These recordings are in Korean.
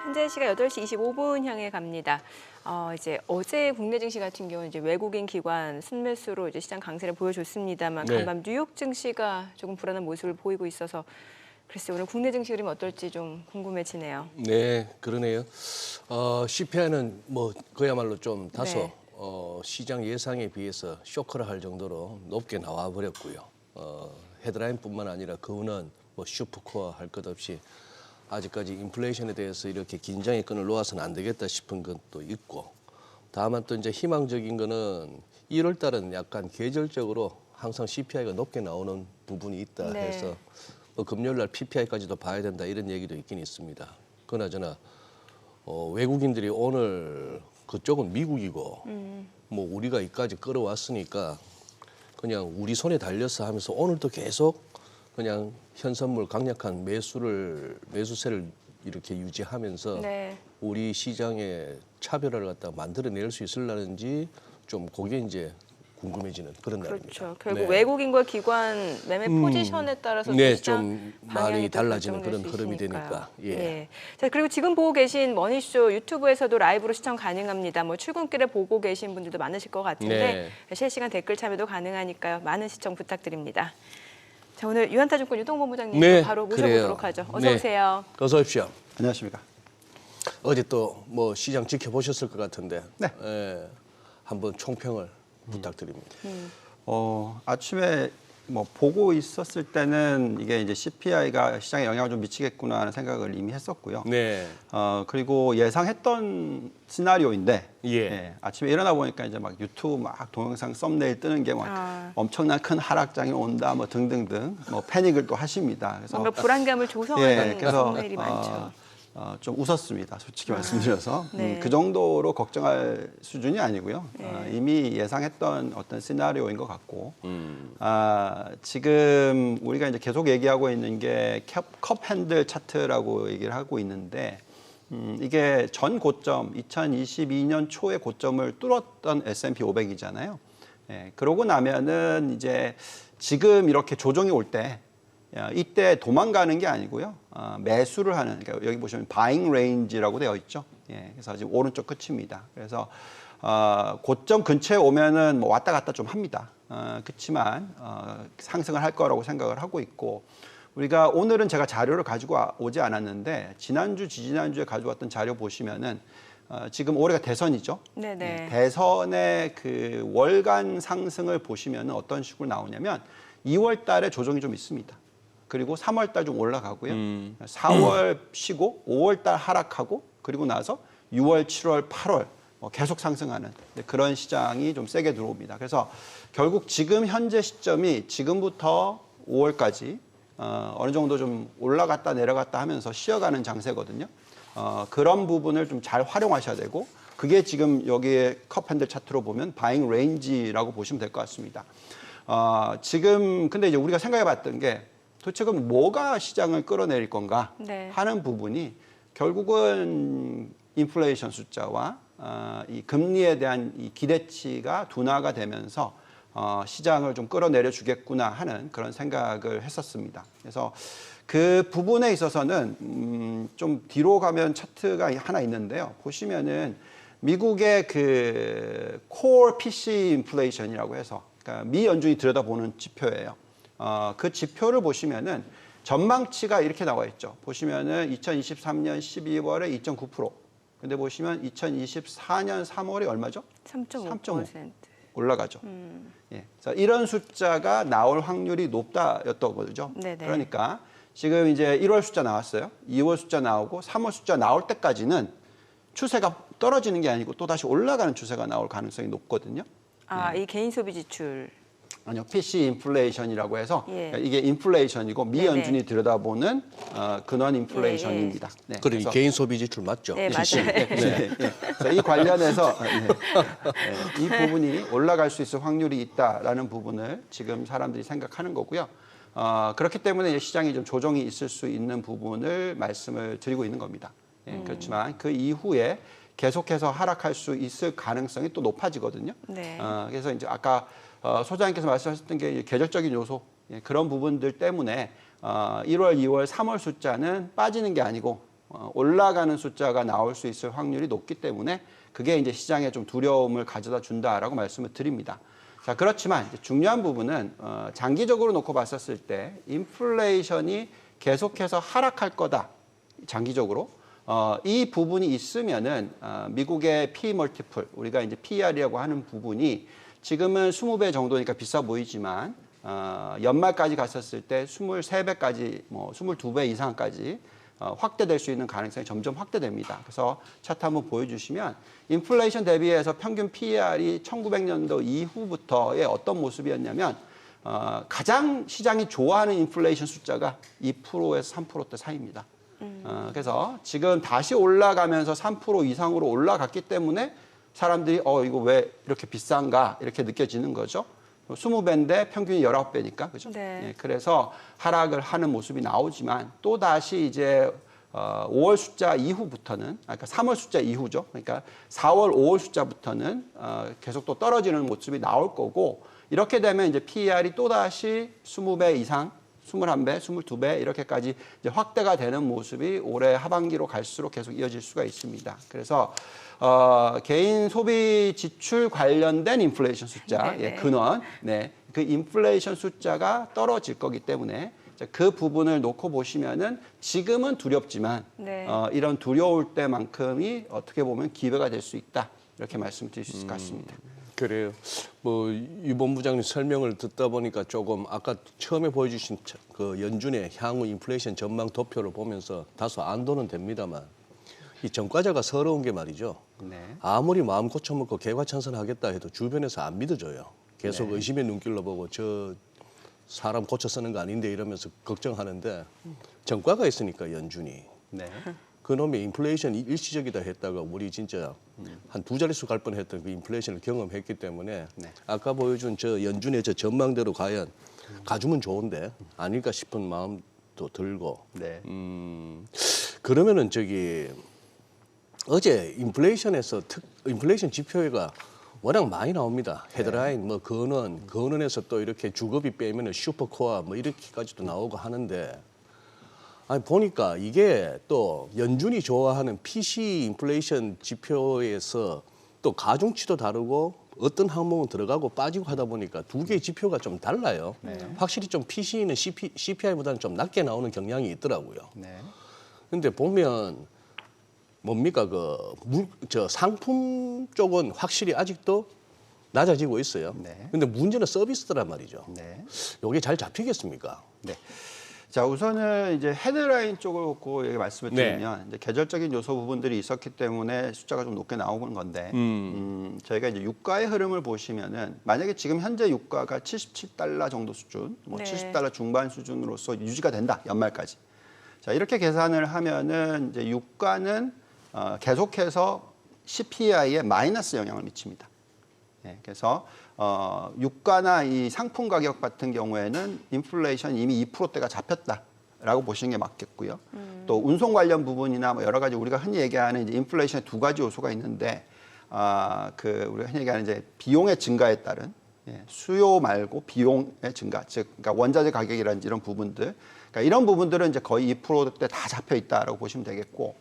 현재 시각 8시 25분 향해 갑니다. 이제 어제 국내 증시 같은 경우는 이제 외국인 기관 순매수로 이제 시장 강세를 보여줬습니다만 네. 간밤 뉴욕 증시가 조금 불안한 모습을 보이고 있어서 글쎄 오늘 국내 증시 흐름이 어떨지 좀 궁금해지네요. 네, 그러네요. CPI는 뭐 그야말로 좀 다소 네. 시장 예상에 비해서 쇼크를 할 정도로 높게 나와 버렸고요. 헤드라인뿐만 아니라 그우는 뭐 슈퍼코어 할 것 없이 아직까지 인플레이션에 대해서 이렇게 긴장의 끈을 놓아서는 안 되겠다 싶은 것도 있고, 다만 또 이제 희망적인 거는 1월 달은 약간 계절적으로 항상 CPI가 높게 나오는 부분이 있다 네. 해서 뭐 금요일 날 PPI까지도 봐야 된다 이런 얘기도 있긴 있습니다. 그나저나 외국인들이 오늘 그쪽은 미국이고 뭐 우리가 이까지 끌어왔으니까 그냥 우리 손에 달려서 하면서 오늘도 계속 그냥 현선물 강력한 매수세를 이렇게 유지하면서 네. 우리 시장의 차별화를 갖다 만들어낼 수 있을라는지 좀 그게 이제 궁금해지는 그런 날입니다. 그렇죠. 결국 네. 외국인과 기관 매매 포지션에 따라서 네, 시장 좀 방향이 많이 또 달라지는 결정될 그런 수 흐름이 있으니까요. 되니까. 예. 예. 자, 그리고 지금 보고 계신 머니쇼 유튜브에서도 라이브로 시청 가능합니다. 뭐 출근길에 보고 계신 분들도 많으실 것 같은데 실시간 댓글 참여도 가능하니까요. 많은 시청 부탁드립니다. 자, 오늘 유한타증권 유동본부장님 네, 바로 그래요. 모셔보도록 하죠. 어서 네. 오세요. 어서 오십시오. 안녕하십니까. 어제 또 뭐 시장 지켜보셨을 것 같은데 네. 한번 총평을 부탁드립니다. 아침에 뭐 보고 있었을 때는 이게 이제 CPI가 시장에 영향을 좀 미치겠구나 하는 생각을 이미 했었고요. 네. 그리고 예상했던 시나리오인데 예. 아침에 일어나 보니까 이제 막 유튜브 막 동영상 썸네일 뜨는 게 막 엄청난 큰 하락장이 온다 뭐 등등등 뭐 패닉을 또 하십니다. 그래서 뭔가 불안감을 조성하는 그래서 썸네일이 많죠. 좀 웃었습니다. 솔직히 말씀드려서 네. 그 정도로 걱정할 수준이 아니고요. 이미 예상했던 어떤 시나리오인 것 같고 지금 우리가 이제 계속 얘기하고 있는 게 컵 핸들 차트라고 얘기를 하고 있는데 이게 전 고점 2022년 초의 고점을 뚫었던 S&P 500이잖아요. 그러고 나면은 이제 지금 이렇게 조정이 올 때 이때 도망가는 게 아니고요. 매수를 하는, 그러니까 여기 보시면 buying range라고 되어 있죠. 그래서 지금 오른쪽 끝입니다. 그래서 고점 근처에 오면은 뭐 왔다 갔다 좀 합니다. 그렇지만 상승을 할 거라고 생각을 하고 있고, 우리가 오늘은 제가 자료를 가지고 오지 않았는데 지난주, 지지난주에 가져왔던 자료 보시면은 지금 올해가 대선이죠. 네네. 대선의 그 월간 상승을 보시면은 어떤 식으로 나오냐면 2월 달에 조정이 좀 있습니다. 그리고 3월 달 좀 올라가고요. 4월 쉬고 5월 달 하락하고 그리고 나서 6월, 7월, 8월 계속 상승하는 그런 시장이 좀 세게 들어옵니다. 그래서 결국 지금 현재 시점이 지금부터 5월까지 어느 정도 좀 올라갔다 내려갔다 하면서 쉬어가는 장세거든요. 그런 부분을 좀 잘 활용하셔야 되고, 그게 지금 여기에 컵 핸들 차트로 보면 바잉 레인지라고 보시면 될 것 같습니다. 지금 근데 이제 우리가 생각해 봤던 게 도대체 그럼 뭐가 시장을 끌어내릴 건가 하는 부분이 결국은 인플레이션 숫자와 이 금리에 대한 이 기대치가 둔화가 되면서 시장을 좀 끌어내려 주겠구나 하는 그런 생각을 했었습니다. 그래서 그 부분에 있어서는 좀 뒤로 가면 차트가 하나 있는데요. 보시면은 미국의 그 코어 PC 인플레이션이라고 해서 그러니까 미 연준이 들여다보는 지표예요. 그 지표를 보시면은 전망치가 이렇게 나와 있죠. 보시면은 2023년 12월에 2.9%. 근데 보시면 2024년 3월에 얼마죠? 3.5%. 올라가죠. 그래서 이런 숫자가 나올 확률이 높다였던 거죠. 네네. 그러니까 지금 이제 1월 숫자 나왔어요. 2월 숫자 나오고 3월 숫자 나올 때까지는 추세가 떨어지는 게 아니고 또 다시 올라가는 추세가 나올 가능성이 높거든요. 이 개인 소비 지출. 아니요, PC 인플레이션이라고 해서 예. 이게 인플레이션이고 미 네네. 연준이 들여다보는 근원 인플레이션입니다. 네, 그래 개인 소비 지출 맞죠? 네, 맞아요. 그래서 이 관련해서 이 부분이 올라갈 수 있을 확률이 있다라는 부분을 지금 사람들이 생각하는 거고요. 그렇기 때문에 시장이 좀 조정이 있을 수 있는 부분을 말씀을 드리고 있는 겁니다. 그렇지만 그 이후에 계속해서 하락할 수 있을 가능성이 또 높아지거든요. 네. 그래서 이제 아까 소장님께서 말씀하셨던 게 계절적인 요소 그런 부분들 때문에 1월, 2월, 3월 숫자는 빠지는 게 아니고 올라가는 숫자가 나올 수 있을 확률이 높기 때문에 그게 이제 시장에 좀 두려움을 가져다 준다라고 말씀을 드립니다. 자, 그렇지만 이제 중요한 부분은 장기적으로 놓고 봤었을 때 인플레이션이 계속해서 하락할 거다. 장기적으로. 이 부분이 있으면은 미국의 P 멀티플, 우리가 이제 PER이라고 하는 부분이 지금은 20배 정도니까 비싸 보이지만 연말까지 갔었을 때 23배까지, 뭐 22배 이상까지 확대될 수 있는 가능성이 점점 확대됩니다. 그래서 차트 한번 보여주시면 인플레이션 대비해서 평균 PER이 1900년도 이후부터의 어떤 모습이었냐면 가장 시장이 좋아하는 인플레이션 숫자가 2%에서 3%대 사이입니다. 그래서 지금 다시 올라가면서 3% 이상으로 올라갔기 때문에 사람들이 이거 왜 이렇게 비싼가 이렇게 느껴지는 거죠. 20배인데 평균이 19배니까 그죠? 네. 예, 그래서 하락을 하는 모습이 나오지만 또 다시 이제 5월 숫자 이후부터는 그러니까 3월 숫자 이후죠. 그러니까 4월, 5월 숫자부터는 계속 또 떨어지는 모습이 나올 거고 이렇게 되면 이제 PER이 또 다시 20배 이상 21배, 22배 이렇게까지 이제 확대가 되는 모습이 올해 하반기로 갈수록 계속 이어질 수가 있습니다. 그래서 개인 소비 지출 관련된 인플레이션 숫자, 예, 근원, 네, 그 인플레이션 숫자가 떨어질 거기 때문에 그 부분을 놓고 보시면은 지금은 두렵지만 네. 이런 두려울 때만큼이 어떻게 보면 기회가 될 수 있다 이렇게 말씀드릴 수 있을 것 같습니다. 그래요. 뭐 유본 부장님 설명을 듣다 보니까 조금 아까 처음에 보여주신 그 연준의 향후 인플레이션 전망 도표를 보면서 다소 안도는 됩니다만 이 전과자가 서러운 게 말이죠. 네. 아무리 마음 고쳐먹고 개과천선하겠다 해도 주변에서 안 믿어줘요. 계속 의심의 눈길로 보고 저 사람 고쳐 쓰는 거 아닌데 이러면서 걱정하는데 전과가 있으니까 연준이. 네. 그놈의 인플레이션이 일시적이다 했다가 우리 진짜 한 두 자릿수 갈 뻔했던 그 인플레이션을 경험했기 때문에 네. 아까 보여준 저 연준의 저 전망대로 과연 가주면 좋은데 아닐까 싶은 마음도 들고 네. 그러면은 저기 어제 인플레이션에서 인플레이션 지표가 워낙 많이 나옵니다. 헤드라인 뭐 근원에서 또 이렇게 주거비 빼면은 슈퍼코어 뭐 이렇게까지도 나오고 하는데 아니 보니까 이게 또 연준이 좋아하는 PC 인플레이션 지표에서 또 가중치도 다르고 어떤 항목은 들어가고 빠지고 하다 보니까 두 개의 지표가 좀 달라요. 확실히 좀 PC는 CPI보다는 좀 낮게 나오는 경향이 있더라고요. 네. 근데 보면 뭡니까 저 상품 쪽은 확실히 아직도 낮아지고 있어요. 네. 근데 문제는 서비스더란 말이죠. 네. 이게 잘 잡히겠습니까? 네. 자, 우선은 이제 헤드라인 쪽을 놓고 얘기 말씀을 드리면 이제 계절적인 요소 부분들이 있었기 때문에 숫자가 좀 높게 나오는 건데 저희가 이제 유가의 흐름을 보시면은 만약에 지금 현재 유가가 77달러 정도 수준, 뭐 네. 70달러 중반 수준으로서 유지가 된다 연말까지. 자, 이렇게 계산을 하면은 이제 유가는 계속해서 CPI에 마이너스 영향을 미칩니다. 네, 그래서 유가나 이 상품 가격 같은 경우에는 인플레이션 이미 2%대가 잡혔다라고 보시는 게 맞겠고요. 또 운송 관련 부분이나 뭐 여러 가지 우리가 흔히 얘기하는 이제 인플레이션의 두 가지 요소가 있는데 우리가 흔히 얘기하는 이제 비용의 증가에 따른 수요 말고 비용의 증가, 즉 그러니까 원자재 가격이라든지 이런 부분들, 그러니까 이런 부분들은 이제 거의 2%대 다 잡혀 있다라고 보시면 되겠고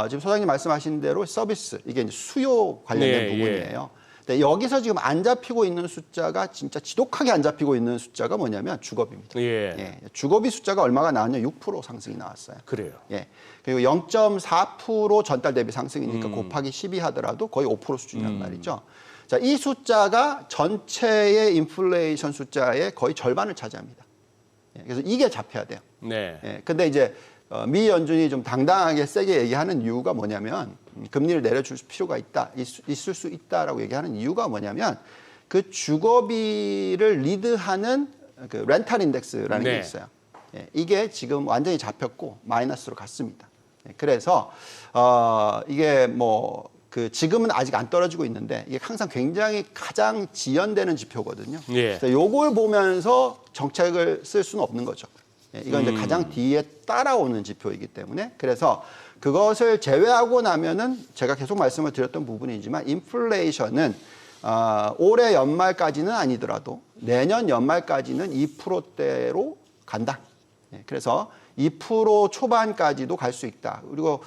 지금 소장님 말씀하신 대로 서비스 이게 이제 수요 관련된 부분이에요. 근데 여기서 지금 안 잡히고 있는 숫자가 진짜 지독하게 안 잡히고 있는 숫자가 뭐냐면 주거비입니다. 예. 주거비 숫자가 얼마가 나왔냐? 6% 상승이 나왔어요. 그래요. 예. 그리고 0.4% 전달 대비 상승이니까 곱하기 12 하더라도 거의 5% 수준이란 말이죠. 자, 이 숫자가 전체의 인플레이션 숫자의 거의 절반을 차지합니다. 예. 그래서 이게 잡혀야 돼요. 네. 예. 근데 이제 미 연준이 좀 당당하게 세게 얘기하는 이유가 뭐냐면 금리를 내려줄 필요가 있다, 있을 수 있다라고 얘기하는 이유가 뭐냐면 그 주거비를 리드하는 그 렌탈 인덱스라는 게 있어요. 예, 이게 지금 완전히 잡혔고 마이너스로 갔습니다. 예, 그래서 이게 뭐 그 지금은 아직 안 떨어지고 있는데 이게 항상 굉장히 가장 지연되는 지표거든요. 예. 그래서 요걸 보면서 정책을 쓸 수는 없는 거죠. 예, 이건 이제 가장 뒤에 따라오는 지표이기 때문에 그래서 그것을 제외하고 나면은 제가 계속 말씀을 드렸던 부분이지만 인플레이션은 올해 연말까지는 아니더라도 내년 연말까지는 2%대로 간다. 예, 그래서 2% 초반까지도 갈 수 있다. 그리고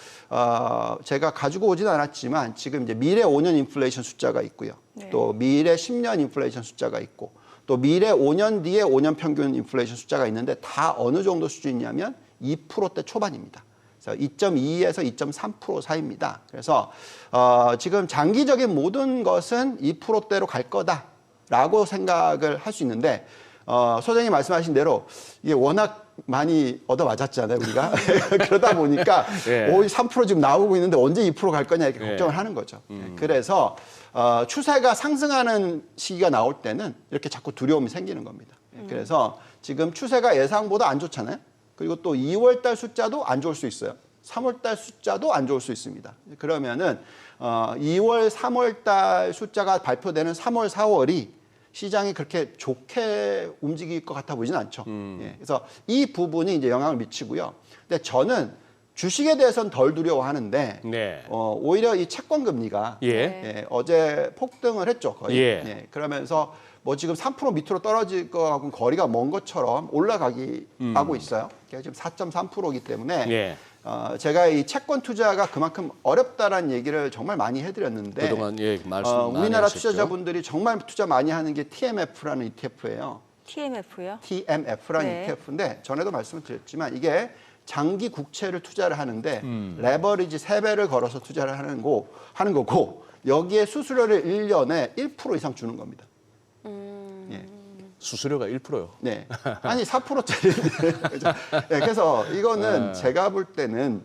제가 가지고 오진 않았지만 지금 이제 미래 5년 인플레이션 숫자가 있고요. 네. 또 미래 10년 인플레이션 숫자가 있고 또 미래 5년 뒤에 5년 평균 인플레이션 숫자가 있는데 다 어느 정도 수준이냐면 2%대 초반입니다. 그래서 2.2에서 2.3% 사이입니다. 그래서 지금 장기적인 모든 것은 2%대로 갈 거다라고 생각을 할 수 있는데 소장님 말씀하신 대로 이게 워낙 많이 얻어맞았잖아요, 우리가. 그러다 보니까 예. 3% 지금 나오고 있는데 언제 2% 갈 거냐 이렇게 예. 걱정을 하는 거죠. 그래서 추세가 상승하는 시기가 나올 때는 이렇게 자꾸 두려움이 생기는 겁니다. 그래서 지금 추세가 예상보다 안 좋잖아요. 그리고 또 2월 달 숫자도 안 좋을 수 있어요. 3월 달 숫자도 안 좋을 수 있습니다. 그러면은 2월, 3월 달 숫자가 발표되는 3월, 4월이 시장이 그렇게 좋게 움직일 것 같아 보이진 않죠. 예, 그래서 이 부분이 이제 영향을 미치고요. 근데 저는 주식에 대해서는 덜 두려워하는데 네. 오히려 이 채권 금리가 예. 예, 어제 폭등을 했죠. 거의. 예. 예, 그러면서 뭐 지금 3% 밑으로 떨어질 거하고는 거리가 먼 것처럼 올라가기 하고 있어요. 지금 4.3%이기 때문에 예. 제가 이 채권 투자가 그만큼 어렵다라는 얘기를 정말 많이 해드렸는데 그동안 예, 말씀 많이 우리나라 하셨죠. 투자자분들이 정말 투자 많이 하는 게 TMF라는 ETF예요. TMF요? TMF라는 네. ETF인데 전에도 말씀을 드렸지만 이게 장기 국채를 투자를 하는데 레버리지 3배를 걸어서 투자를 하는 거고 여기에 수수료를 1년에 1% 이상 주는 겁니다. 예. 수수료가 1%요. 네. 아니 4%짜리인데. 네, 그래서 이거는 제가 볼 때는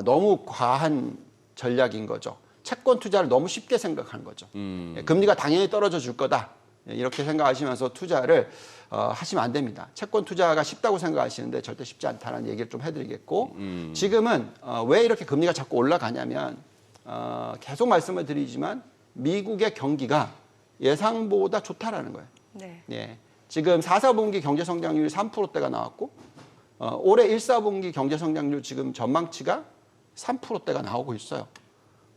너무 과한 전략인 거죠. 채권 투자를 너무 쉽게 생각하는 거죠. 예, 금리가 당연히 떨어져 줄 거다. 예, 이렇게 생각하시면서 투자를 하시면 안 됩니다. 채권 투자가 쉽다고 생각하시는데 절대 쉽지 않다는 얘기를 좀 해드리겠고 지금은 왜 이렇게 금리가 자꾸 올라가냐면 계속 말씀을 드리지만 미국의 경기가 예상보다 좋다라는 거예요. 네. 예, 지금 4, 4분기 경제 성장률이 3%대가 나왔고 올해 1, 4분기 경제 성장률 지금 전망치가 3%대가 나오고 있어요.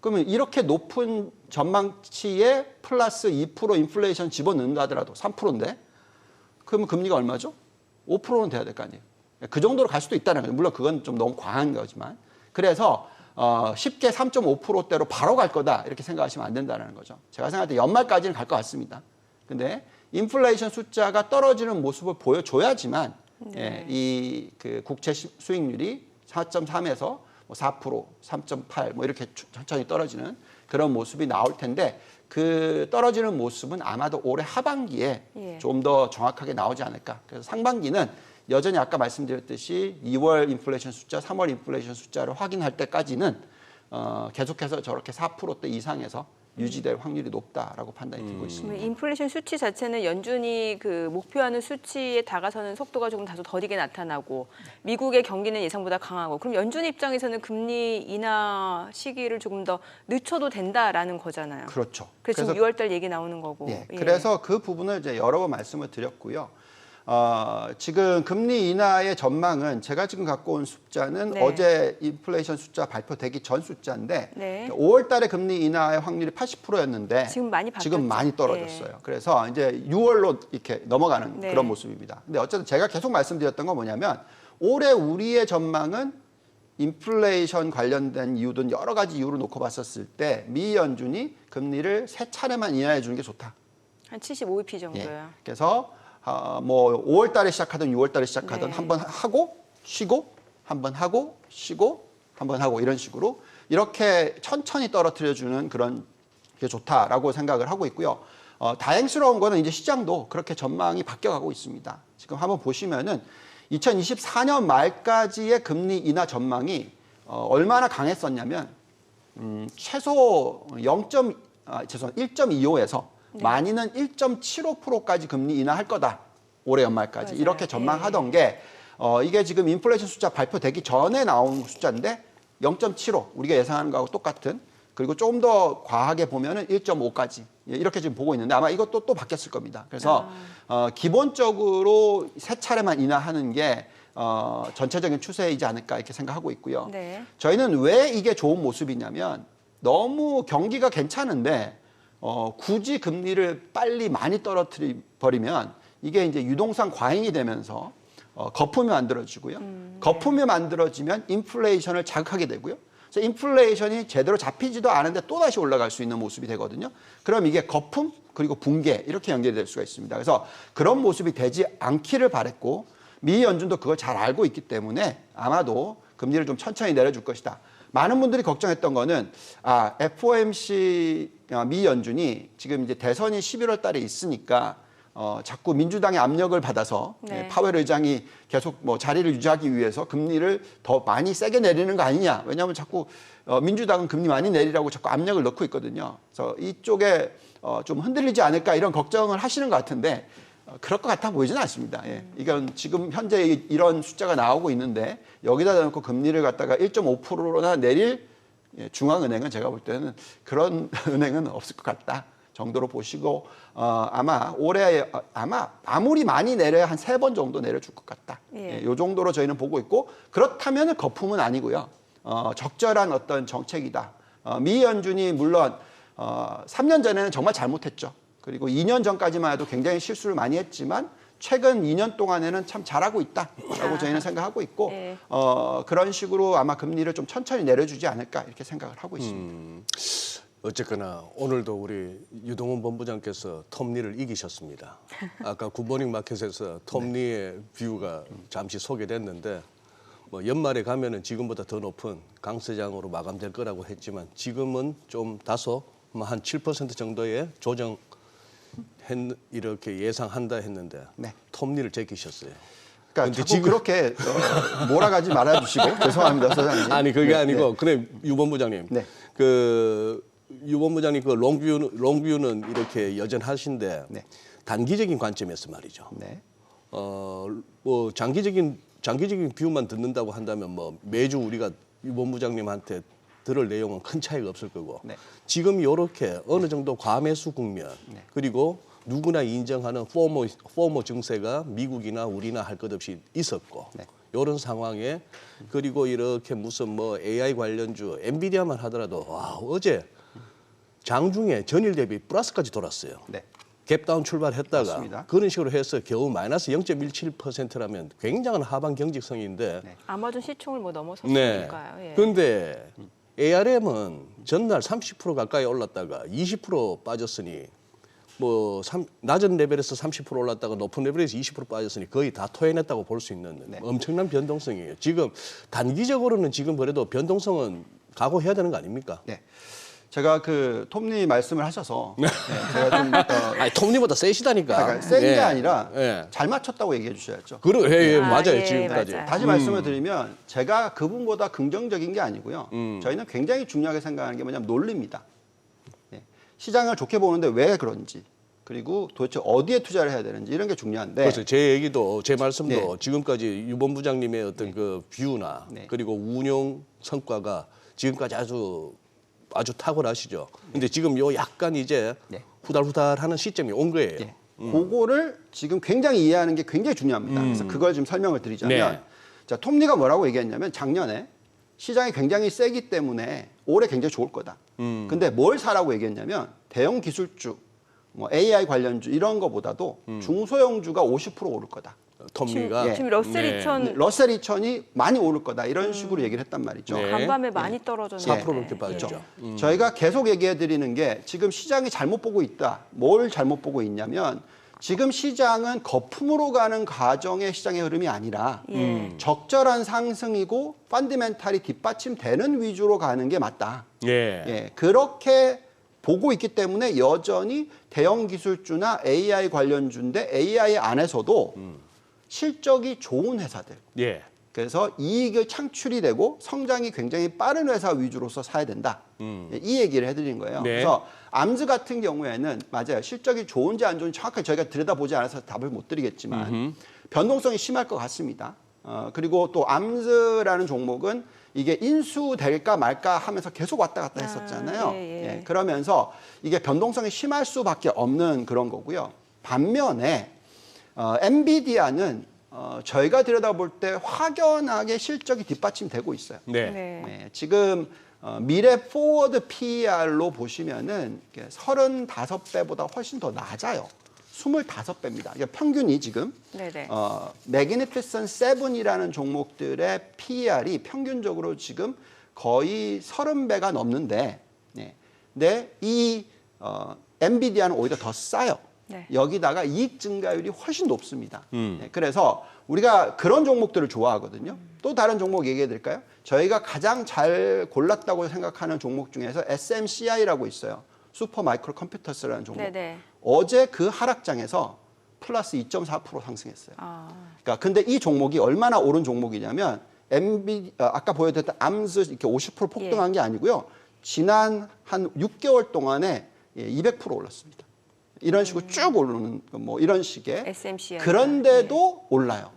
그러면 이렇게 높은 전망치에 플러스 2% 인플레이션 집어넣는다 하더라도 3%인데 그러면 금리가 얼마죠? 5%는 돼야 될 거 아니에요. 그 정도로 갈 수도 있다는 거예요. 물론 그건 좀 너무 과한 거지만. 그래서 쉽게 3.5%대로 바로 갈 거다 이렇게 생각하시면 안 된다는 거죠. 제가 생각할 때 연말까지는 갈 것 같습니다. 근데 인플레이션 숫자가 떨어지는 모습을 보여줘야지만 예, 이 그 국채 수익률이 4.3에서 뭐 4%, 3.8 뭐 이렇게 천천히 떨어지는 그런 모습이 나올 텐데 그 떨어지는 모습은 아마도 올해 하반기에 예. 좀 더 정확하게 나오지 않을까. 그래서 상반기는 여전히 아까 말씀드렸듯이 2월 인플레이션 숫자, 3월 인플레이션 숫자를 확인할 때까지는 계속해서 저렇게 4%대 이상에서 유지될 확률이 높다라고 판단이 되고 있습니다. 그러면 인플레이션 수치 자체는 연준이 그 목표하는 수치에 다가서는 속도가 조금 다소 더디게 나타나고 미국의 경기는 예상보다 강하고 그럼 연준 입장에서는 금리 인하 시기를 조금 더 늦춰도 된다라는 거잖아요. 그렇죠. 그래서 지금 6월 달 얘기 나오는 거고. 예, 예. 그래서 그 부분을 이제 여러 번 말씀을 드렸고요. 지금 금리 인하의 전망은 제가 지금 갖고 온 숫자는 네. 어제 인플레이션 숫자 발표되기 전 숫자인데 네. 5월 달에 금리 인하의 확률이 80%였는데 지금 많이 바뀌었죠. 지금 많이 떨어졌어요. 그래서 이제 6월로 이렇게 넘어가는 네. 그런 모습입니다. 근데 어쨌든 제가 계속 말씀드렸던 건 뭐냐면 올해 우리의 전망은 인플레이션 관련된 이유든 여러 가지 이유로 놓고 봤었을 때 미 연준이 금리를 3차례만 인하해 주는 게 좋다. 한 75bp 정도요. 예. 그래서 뭐 5월 달에 시작하든 6월 달에 시작하든 네. 한번 하고 쉬고 한번 하고 쉬고 한번 하고 이런 식으로 이렇게 천천히 떨어뜨려 주는 그런 게 좋다라고 생각을 하고 있고요. 다행스러운 거는 이제 시장도 그렇게 전망이 바뀌어가고 있습니다. 지금 한번 보시면은 2024년 말까지의 금리 인하 전망이 얼마나 강했었냐면 최소 1.25에서 많이는 1.75%까지 금리 인하할 거다. 올해 연말까지. 맞아요. 이렇게 전망하던 게 이게 지금 인플레이션 숫자 발표되기 전에 나온 숫자인데 0.75 우리가 예상하는 거하고 똑같은 그리고 조금 더 과하게 보면은 1.5까지 이렇게 지금 보고 있는데 아마 이것도 또 바뀌었을 겁니다. 그래서 기본적으로 3차례만 인하하는 게 전체적인 추세이지 않을까 이렇게 생각하고 있고요. 네. 저희는 왜 이게 좋은 모습이냐면 너무 경기가 괜찮은데 굳이 금리를 빨리 많이 떨어뜨려 버리면 이게 이제 유동성 과잉이 되면서 거품이 만들어지고요. 거품이 만들어지면 인플레이션을 자극하게 되고요. 그래서 인플레이션이 제대로 잡히지도 않은데 또다시 올라갈 수 있는 모습이 되거든요. 그럼 이게 거품 그리고 붕괴 이렇게 연결이 될 수가 있습니다. 그래서 그런 모습이 되지 않기를 바랬고 미 연준도 그걸 잘 알고 있기 때문에 아마도 금리를 좀 천천히 내려줄 것이다. 많은 분들이 걱정했던 거는 FOMC 미 연준이 지금 이제 대선이 11월 달에 있으니까 자꾸 민주당의 압력을 받아서 네. 파웰 의장이 계속 뭐 자리를 유지하기 위해서 금리를 더 많이 세게 내리는 거 아니냐. 왜냐하면 자꾸 민주당은 금리 많이 내리라고 자꾸 압력을 넣고 있거든요. 그래서 이쪽에 좀 흔들리지 않을까 이런 걱정을 하시는 것 같은데 그럴 것 같아 보이지는 않습니다. 예. 이건 지금 현재 이런 숫자가 나오고 있는데 여기다 놓고 금리를 갖다가 1.5%나 내릴 중앙은행은 제가 볼 때는 그런 은행은 없을 것 같다 정도로 보시고 아마 올해 아무리 많이 내려야 한 3번 정도 내려줄 것 같다. 예. 이 정도로 저희는 보고 있고 그렇다면 거품은 아니고요. 적절한 어떤 정책이다. 미 연준이 물론 3년 전에는 정말 잘못했죠. 그리고 2년 전까지만 해도 굉장히 실수를 많이 했지만 최근 2년 동안에는 참 잘하고 있다라고 저희는 생각하고 있고 네. 그런 식으로 아마 금리를 좀 천천히 내려주지 않을까 이렇게 생각을 하고 있습니다. 어쨌거나 오늘도 우리 유동훈 본부장께서 톱니를 이기셨습니다. 아까 굿모닝 마켓에서 톱니의 뷰가 잠시 소개됐는데 뭐 연말에 가면은 지금보다 더 높은 강세장으로 마감될 거라고 했지만 지금은 좀 다소 한 7% 정도의 조정 이렇게 예상한다 했는데 네. 톱니를 제끼셨어요. 그러니까 자꾸 그렇게 몰아가지 말아주시고 죄송합니다, 소장님. 아니 그게 네, 아니고 네. 그래 유 본부장님. 네. 유 본부장님 그 롱뷰는 이렇게 여전하신데 네. 단기적인 관점에서 말이죠. 네. 뭐 장기적인 뷰만 듣는다고 한다면 뭐 매주 우리가 유 본부장님한테 들을 내용은 큰 차이가 없을 거고 네. 지금 이렇게 어느 정도 과매수 국면 그리고 누구나 인정하는 포머 증세가 미국이나 우리나 할 것 없이 있었고 이런 상황에 그리고 이렇게 무슨 뭐 AI 관련주 엔비디아만 하더라도 와 어제 장중에 전일 대비 플러스까지 돌았어요. 네. 갭다운 출발했다가 맞습니다. 그런 식으로 해서 겨우 마이너스 0.17%라면 굉장한 하방 경직성인데 아마존 시총을 뭐 네. 넘어섰으니까요. 예. 근데 ARM은 전날 30% 가까이 올랐다가 20% 빠졌으니 뭐 낮은 레벨에서 30% 올랐다가 높은 레벨에서 20% 빠졌으니 거의 다 토해냈다고 볼 수 있는 엄청난 변동성이에요. 지금 단기적으로는 지금 그래도 변동성은 각오해야 되는 거 아닙니까? 네. 제가 그 톱니 말씀을 하셔서 제가 좀 아니 톱니보다 세시다니까. 그러니까 센 게 예. 아니라 예. 잘 맞췄다고 얘기해 주셔야죠. 예, 아, 맞아요. 예, 지금까지. 맞아요. 다시 말씀을 드리면 제가 그분보다 긍정적인 게 아니고요. 저희는 굉장히 중요하게 생각하는 게 뭐냐면 논리입니다. 예. 시장을 좋게 보는데 왜 그런지 그리고 도대체 어디에 투자를 해야 되는지 이런 게 중요한데 그래서 제 얘기도 제 말씀도 네. 지금까지 유 본부장님의 어떤 그 뷰나 그리고 운용 성과가 지금까지 아주 탁월하시죠. 근데 지금 요 약간 이제 후달후달하는 시점이 온 거예요. 예. 그거를 지금 굉장히 이해하는 게 굉장히 중요합니다. 그래서 그걸 좀 설명을 드리자면 네. 자, 톱니가 뭐라고 얘기했냐면 작년에 시장이 굉장히 세기 때문에 올해 굉장히 좋을 거다. 근데 뭘 사라고 얘기했냐면 대형 기술주, 뭐 AI 관련주 이런 거보다도 중소형주가 50% 오를 거다. 톱니가 지금 러셀 2000 러셀 2000이 많이 오를 거다. 이런 식으로 얘기를 했단 말이죠. 네. 간밤에 많이 떨어졌는데 4% 넘게 빠졌죠. 저희가 계속 얘기해 드리는 게 지금 시장이 잘못 보고 있다. 뭘 잘못 보고 있냐면 지금 시장은 거품으로 가는 과정의 시장의 흐름이 아니라 적절한 상승이고 펀더멘탈이 뒷받침되는 위주로 가는 게 맞다. 예, 그렇게 보고 있기 때문에 여전히 대형 기술주나 AI 관련주인데 AI 안에서도 실적이 좋은 회사들. 예. 그래서 이익을 창출이 되고 성장이 굉장히 빠른 회사 위주로서 사야 된다. 이 얘기를 해드린 거예요. 네. 그래서 암즈 같은 경우에는 맞아요. 실적이 좋은지 안 좋은지 정확하게 저희가 들여다보지 않아서 답을 못 드리겠지만 변동성이 심할 것 같습니다. 그리고 또 암즈라는 종목은 이게 인수될까 말까 하면서 계속 왔다 갔다 했었잖아요. 예, 그러면서 이게 변동성이 심할 수밖에 없는 그런 거고요. 반면에 엔비디아는 저희가 들여다볼 때 확연하게 실적이 뒷받침되고 있어요. 네, 지금 미래 포워드 PER로 보시면은 35배보다 훨씬 더 낮아요. 25배입니다. 그러니까 평균이 지금 네네. 매그니피센트 7이라는 종목들의 PER이 평균적으로 지금 거의 30배가 넘는데, 근데 이 엔비디아는 오히려 더 싸요. 네. 여기다가 이익 증가율이 훨씬 높습니다. 그래서 우리가 그런 종목들을 좋아하거든요. 또 다른 종목 얘기해 드릴까요? 저희가 가장 잘 골랐다고 생각하는 종목 중에서 SMCI라고 있어요. 슈퍼 마이크로 컴퓨터스라는 종목. 네네. 어제 그 하락장에서 플러스 2.4% 상승했어요. 그러니까 근데 이 종목이 얼마나 오른 종목이냐면 아까 보여드렸던 암스 이렇게 50% 폭등한 게 아니고요. 지난 한 6개월 동안에 200% 올랐습니다. 이런 식으로 쭉 오르는 뭐 이런 식의 SMCI. 그런데도 올라요.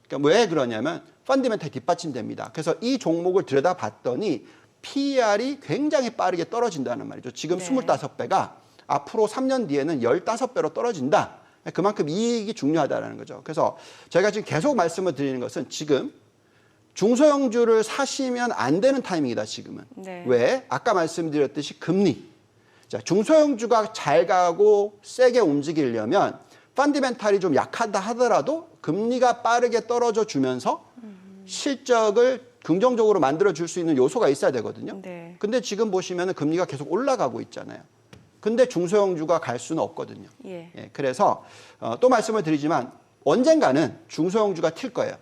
그러니까 왜 그러냐면 펀더멘털이 뒷받침됩니다. 그래서 이 종목을 들여다봤더니 PER이 굉장히 빠르게 떨어진다는 말이죠. 지금 네. 25배가 앞으로 3년 뒤에는 15배로 떨어진다. 그만큼 이익이 중요하다는 거죠. 그래서 저희가 지금 계속 말씀을 드리는 것은 지금 중소형주를 사시면 안 되는 타이밍이다, 지금은. 네. 왜? 아까 말씀드렸듯이 금리. 자, 중소형주가 잘 가고 세게 움직이려면 펀더멘털이 좀 약하다 하더라도 금리가 빠르게 떨어져 주면서 실적을 긍정적으로 만들어 줄 수 있는 요소가 있어야 되거든요. 네. 근데 지금 보시면은 금리가 계속 올라가고 있잖아요. 근데 중소형주가 갈 수는 없거든요. 예. 그래서 또 말씀을 드리지만 언젠가는 중소형주가 튈 거예요.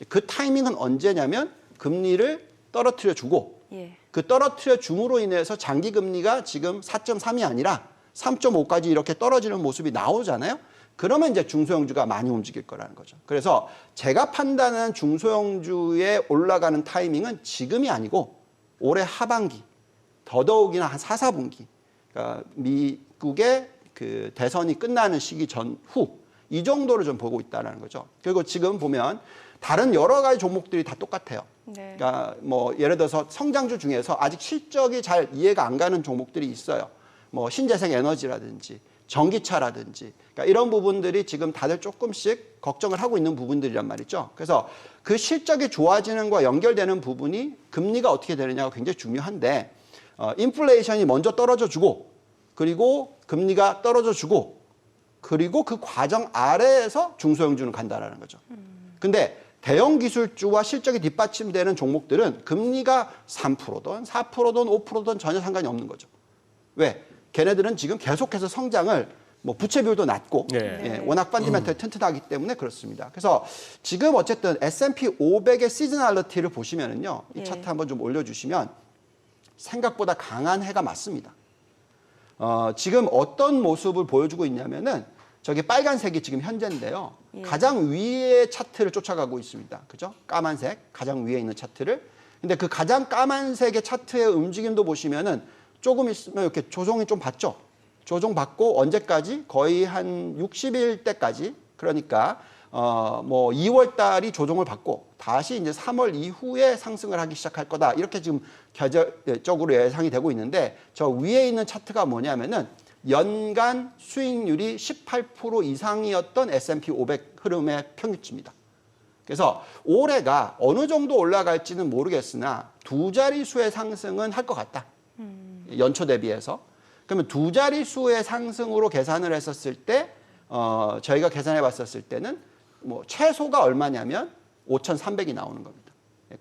그 타이밍은 언제냐면 금리를 떨어뜨려 주고 예. 그 떨어뜨려 줌으로 인해서 장기 금리가 지금 4.3이 아니라 3.5까지 이렇게 떨어지는 모습이 나오잖아요. 그러면 이제 중소형주가 많이 움직일 거라는 거죠. 그래서 제가 판단하는 중소형주의 올라가는 타이밍은 지금이 아니고 올해 하반기, 더더욱이나 한 4, 4분기. 그러니까 미국의 그 대선이 끝나는 시기 전후 이 정도를 좀 보고 있다는 거죠. 그리고 지금 보면 다른 여러 가지 종목들이 다 똑같아요. 네. 그러니까 뭐 예를 들어서 성장주 중에서 아직 실적이 잘 이해가 안 가는 종목들이 있어요. 뭐 신재생 에너지라든지 전기차라든지 그러니까 이런 부분들이 지금 다들 조금씩 걱정을 하고 있는 부분들이란 말이죠. 그래서 그 실적이 좋아지는 것과 연결되는 부분이 금리가 어떻게 되느냐가 굉장히 중요한데 인플레이션이 먼저 떨어져 주고 그리고 금리가 떨어져 주고 그리고 그 과정 아래에서 중소형주는 간다라는 거죠. 근데 대형 기술주와 실적이 뒷받침되는 종목들은 금리가 3%든 4%든 5%든 전혀 상관이 없는 거죠. 왜? 걔네들은 지금 계속해서 성장을 뭐 부채 비율도 낮고 워낙 펀더멘털이 튼튼하기 때문에 그렇습니다. 그래서 지금 어쨌든 S&P 500의 시즈널리티를 보시면은요. 이 차트 한번 좀 올려주시면 생각보다 강한 해가 맞습니다. 지금 어떤 모습을 보여주고 있냐면은 저게 빨간색이 지금 현재인데요. 가장 위의 차트를 쫓아가고 있습니다. 그죠? 까만색, 가장 위에 있는 차트를. 근데 그 가장 까만색의 차트의 움직임도 보시면은 조금 있으면 이렇게 조정이 좀 받죠. 조정받고 언제까지? 거의 한 60일 때까지. 그러니까 뭐 2월 달이 조정을 받고 다시 이제 3월 이후에 상승을 하기 시작할 거다. 이렇게 지금 계절적으로 예상이 되고 있는데 저 위에 있는 차트가 뭐냐면은 연간 수익률이 18% 이상이었던 S&P 500 흐름의 평균치입니다. 그래서 올해가 어느 정도 올라갈지는 모르겠으나 두 자릿수의 상승은 할 것 같다. 연초 대비해서. 그러면 두 자릿수의 상승으로 계산을 했었을 때 저희가 계산해 봤었을 때는 뭐 최소가 얼마냐면 5,300이 나오는 겁니다.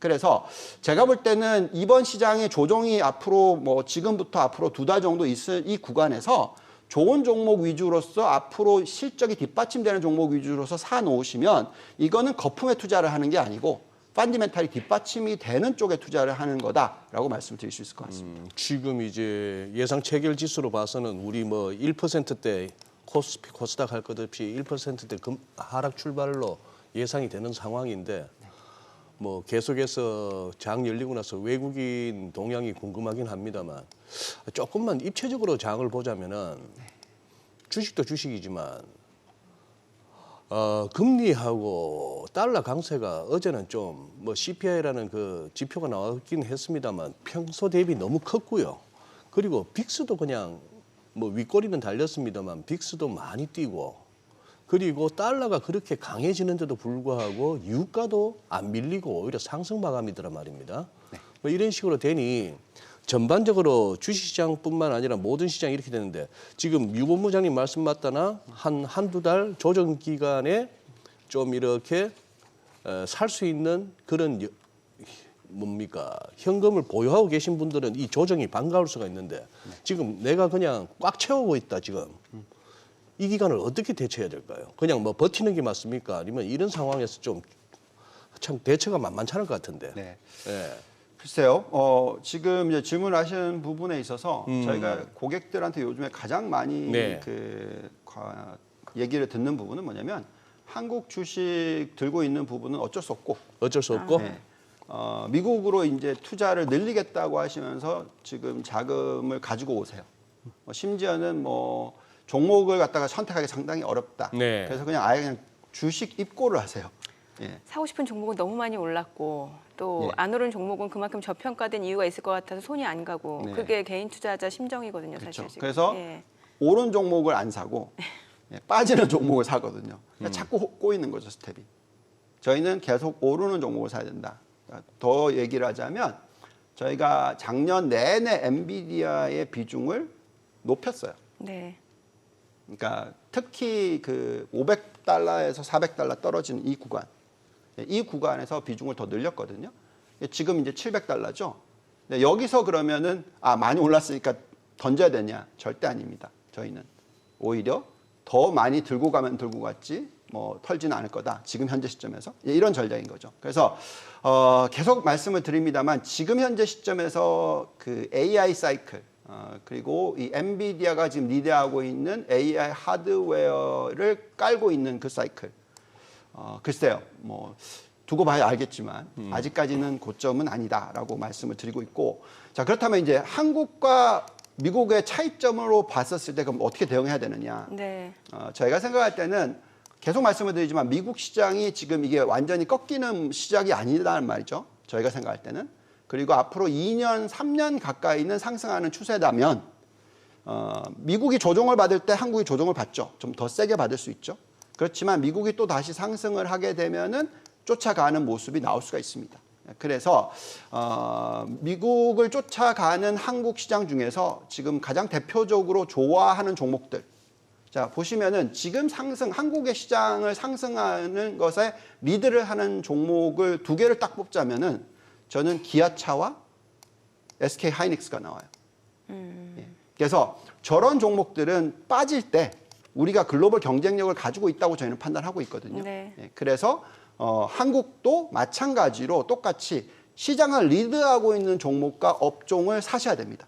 그래서 제가 볼 때는 이번 시장의 조정이 앞으로 뭐 지금부터 앞으로 2달 정도 있을 이 구간에서 좋은 종목 위주로서 앞으로 실적이 뒷받침되는 종목 위주로서 사 놓으시면 이거는 거품에 투자를 하는 게 아니고 펀더멘털이 뒷받침이 되는 쪽에 투자를 하는 거다라고 말씀드릴 수 있을 것 같습니다. 지금 이제 예상 체결 지수로 봐서는 우리 뭐 1%대 코스피 코스닥 할 것 없이 1%대 하락 출발로 예상이 되는 상황인데 뭐 계속해서 장 열리고 나서 외국인 동향이 궁금하긴 합니다만 조금만 입체적으로 장을 보자면은 주식도 주식이지만 금리하고 달러 강세가 어제는 좀 뭐 CPI라는 그 지표가 나왔긴 했습니다만 평소 대비 너무 컸고요. 그리고 빅스도 그냥 뭐 윗꼬리는 달렸습니다만 빅스도 많이 뛰고 그리고 달러가 그렇게 강해지는데도 불구하고 유가도 안 밀리고 오히려 상승 마감이더란 말입니다. 뭐 이런 식으로 되니 전반적으로 주식시장뿐만 아니라 모든 시장이 이렇게 되는데 지금 유 본부장님 말씀 맞다나 한두 달 조정 기간에 좀 이렇게 살 수 있는 그런 뭡니까 현금을 보유하고 계신 분들은 이 조정이 반가울 수가 있는데 지금 내가 그냥 꽉 채우고 있다 지금 이 기간을 어떻게 대처해야 될까요? 그냥 뭐 버티는 게 맞습니까? 아니면 이런 상황에서 좀 참 대처가 만만치 않을 것 같은데. 네. 예. 글쎄요. 지금 이제 질문하신 부분에 있어서 저희가 고객들한테 요즘에 가장 많이 네. 얘기를 듣는 부분은 뭐냐면 한국 주식 들고 있는 부분은 어쩔 수 없고 어쩔 수 없고. 네. 미국으로 이제 투자를 늘리겠다고 하시면서 지금 자금을 가지고 오세요. 심지어는 뭐 종목을 갖다가 선택하기 상당히 어렵다. 네. 그래서 그냥 아예 그냥 주식 입고를 하세요. 예. 사고 싶은 종목은 너무 많이 올랐고 또 예. 안 오른 종목은 그만큼 저평가된 이유가 있을 것 같아서 손이 안 가고 네. 그게 개인 투자자 심정이거든요, 그렇죠. 사실. 지금. 그래서 예. 오른 종목을 안 사고 빠지는 종목을 사거든요. 그러니까 자꾸 꼬이는 거죠, 스텝이. 저희는 계속 오르는 종목을 사야 된다. 그러니까 더 얘기를 하자면 저희가 작년 내내 엔비디아의 비중을 높였어요. 네. 그러니까 특히 그 500달러에서 400달러 떨어지는 이 구간에서 비중을 더 늘렸거든요. 지금 이제 700달러죠. 여기서 그러면은 많이 올랐으니까 던져야 되냐? 절대 아닙니다. 저희는 오히려 더 많이 들고 가면 들고 갔지 뭐 털지는 않을 거다. 지금 현재 시점에서 이런 전략인 거죠. 그래서 계속 말씀을 드립니다만 지금 현재 시점에서 그 AI 사이클 그리고 이 엔비디아가 지금 리드하고 있는 AI 하드웨어를 깔고 있는 그 사이클. 글쎄요, 뭐 두고 봐야 알겠지만 아직까지는 고점은 아니다라고 말씀을 드리고 있고, 자 그렇다면 이제 한국과 미국의 차이점으로 봤었을 때 그럼 어떻게 대응해야 되느냐? 네. 저희가 생각할 때는 계속 말씀을 드리지만 미국 시장이 지금 이게 완전히 꺾이는 시작이 아니라는 말이죠. 저희가 생각할 때는. 그리고 앞으로 2년, 3년 가까이는 상승하는 추세라면 미국이 조정을 받을 때 한국이 조정을 받죠. 좀 더 세게 받을 수 있죠. 그렇지만 미국이 또 다시 상승을 하게 되면은 쫓아가는 모습이 나올 수가 있습니다. 그래서 미국을 쫓아가는 한국 시장 중에서 지금 가장 대표적으로 좋아하는 종목들. 자, 보시면은 지금 한국의 시장을 상승하는 것에 리드를 하는 종목을 두 개를 딱 뽑자면은 저는 기아차와 SK 하이닉스가 나와요. 예. 그래서 저런 종목들은 빠질 때 우리가 글로벌 경쟁력을 가지고 있다고 저희는 판단하고 있거든요. 네. 예. 그래서 한국도 마찬가지로 똑같이 시장을 리드하고 있는 종목과 업종을 사셔야 됩니다.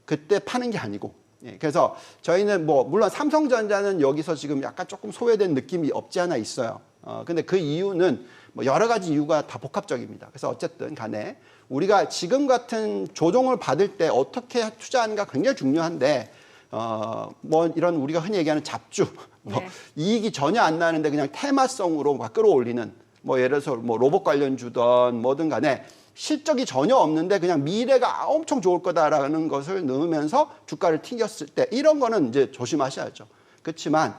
그때 파는 게 아니고. 예. 그래서 저희는 뭐 물론 삼성전자는 여기서 지금 약간 조금 소외된 느낌이 없지 않아 있어요. 근데 그 이유는 뭐 여러 가지 이유가 다 복합적입니다. 그래서 어쨌든 간에 우리가 지금 같은 조정을 받을 때 어떻게 투자하는가 굉장히 중요한데 뭐 이런 우리가 흔히 얘기하는 잡주, 뭐 네. 이익이 전혀 안 나는데 그냥 테마성으로 막 끌어올리는 뭐 예를 들어서 뭐 로봇 관련주든 뭐든 간에 실적이 전혀 없는데 그냥 미래가 엄청 좋을 거다라는 것을 넣으면서 주가를 튕겼을 때 이런 거는 이제 조심하셔야죠. 그렇지만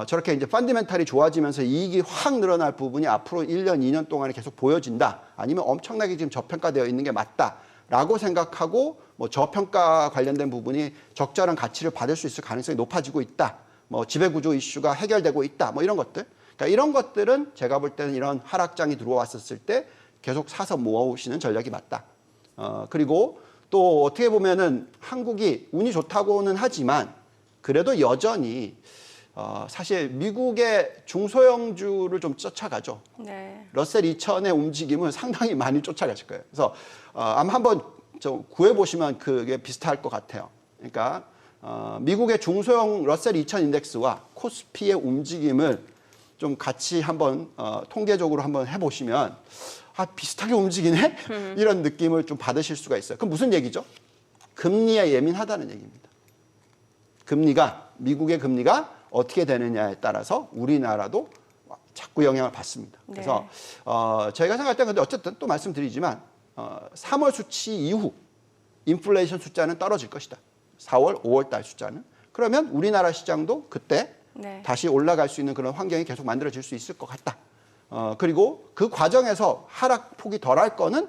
저렇게 이제 펀더멘탈이 좋아지면서 이익이 확 늘어날 부분이 앞으로 1년, 2년 동안에 계속 보여진다. 아니면 엄청나게 지금 저평가되어 있는 게 맞다라고 생각하고 뭐 저평가 관련된 부분이 적절한 가치를 받을 수 있을 가능성이 높아지고 있다. 뭐 지배구조 이슈가 해결되고 있다. 뭐 이런 것들. 그러니까 이런 것들은 제가 볼 때는 이런 하락장이 들어왔었을 때 계속 사서 모아오시는 전략이 맞다. 그리고 또 어떻게 보면은 한국이 운이 좋다고는 하지만 그래도 여전히 사실 미국의 중소형주를 좀 쫓아가죠. 네. 러셀 2000의 움직임은 상당히 많이 쫓아가실 거예요. 그래서 아마 한번 좀 구해보시면 그게 비슷할 것 같아요. 그러니까 미국의 중소형 러셀 2000 인덱스와 코스피의 움직임을 좀 같이 한번 통계적으로 한번 해보시면 비슷하게 움직이네? 이런 느낌을 좀 받으실 수가 있어요. 그럼 무슨 얘기죠? 금리에 예민하다는 얘기입니다. 미국의 금리가 어떻게 되느냐에 따라서 우리나라도 자꾸 영향을 받습니다. 네. 그래서 저희가 생각할 때 근데 어쨌든 또 말씀드리지만 3월 수치 이후 인플레이션 숫자는 떨어질 것이다. 4월, 5월 달 숫자는. 그러면 우리나라 시장도 그때 네. 다시 올라갈 수 있는 그런 환경이 계속 만들어질 수 있을 것 같다. 그리고 그 과정에서 하락폭이 덜할 거는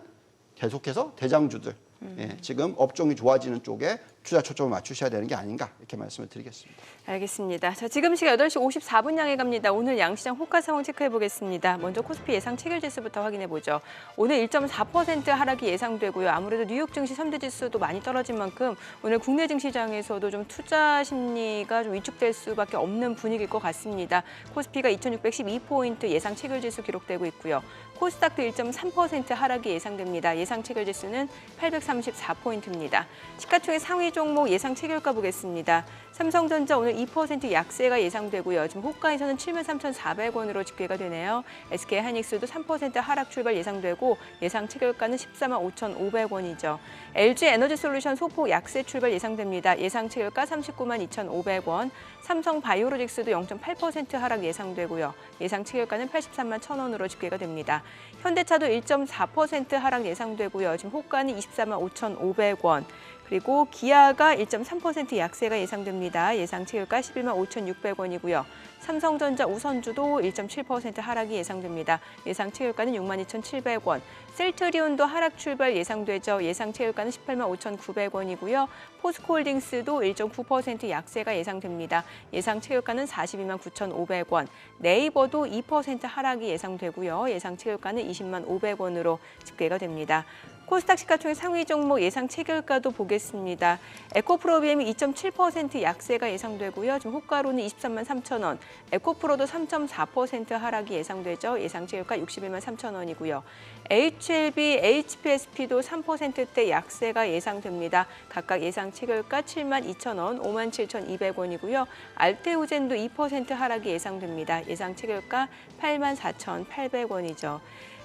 계속해서 대장주들, 예, 지금 업종이 좋아지는 쪽에 투자 초점을 맞추셔야 되는 게 아닌가 이렇게 말씀을 드리겠습니다. 알겠습니다. 자, 지금 시각 8시 54분 향해 갑니다. 오늘 양시장 호가 상황 체크해 보겠습니다. 먼저 코스피 예상 체결 지수부터 확인해 보죠. 오늘 1.4% 하락이 예상되고요. 아무래도 뉴욕 증시 3대 지수도 많이 떨어진 만큼 오늘 국내 증시장에서도 좀 투자 심리가 좀 위축될 수밖에 없는 분위기일 것 같습니다. 코스피가 2,612포인트 예상 체결 지수 기록되고 있고요. 코스닥도 1.3% 하락이 예상됩니다. 예상 체결 지수는 834포인트입니다. 시가총액 상위 종목 예상 체결가 보겠습니다. 삼성전자 오늘 2% 약세가 예상되고요. 지금 호가에서는 73,400원으로 집계가 되네요. SK하이닉스도 3% 하락 출발 예상되고 예상 체결가는 145,500원이죠. LG에너지솔루션 소폭 약세 출발 예상됩니다. 예상 체결가 392,500원. 삼성바이오로직스도 0.8% 하락 예상되고요. 예상 체결가는 83만 1,000원으로 집계가 됩니다. 현대차도 1.4% 하락 예상되고요. 지금 호가는 24만 5,500원. 그리고 기아가 1.3% 약세가 예상됩니다. 예상 체결가 11만 5,600원이고요. 삼성전자 우선주도 1.7% 하락이 예상됩니다. 예상 체결가는 6만 2,700원. 셀트리온도 하락 출발 예상되죠. 예상 체결가는 18만 5,900원이고요. 포스코홀딩스도 1.9% 약세가 예상됩니다. 예상 체결가는 42만 9,500원. 네이버도 2% 하락이 예상되고요. 예상 체결가는 20만 500원으로 집계가 됩니다. 코스닥 시가총액 상위 종목 예상 체결가도 보겠습니다. 에코프로비엠이 2.7% 약세가 예상되고요. 지금 호가로는 23만 3,000원. 에코프로도 3.4% 하락이 예상되죠. 예상 체결가 61만 3,000원이고요. HLB, HPSP도 3%대 약세가 예상됩니다. 각각 예상 체결가 7만 2,000원, 5만 7,200원이고요. 알테오젠도 2% 하락이 예상됩니다. 예상 체결가 8만 4,800원이죠.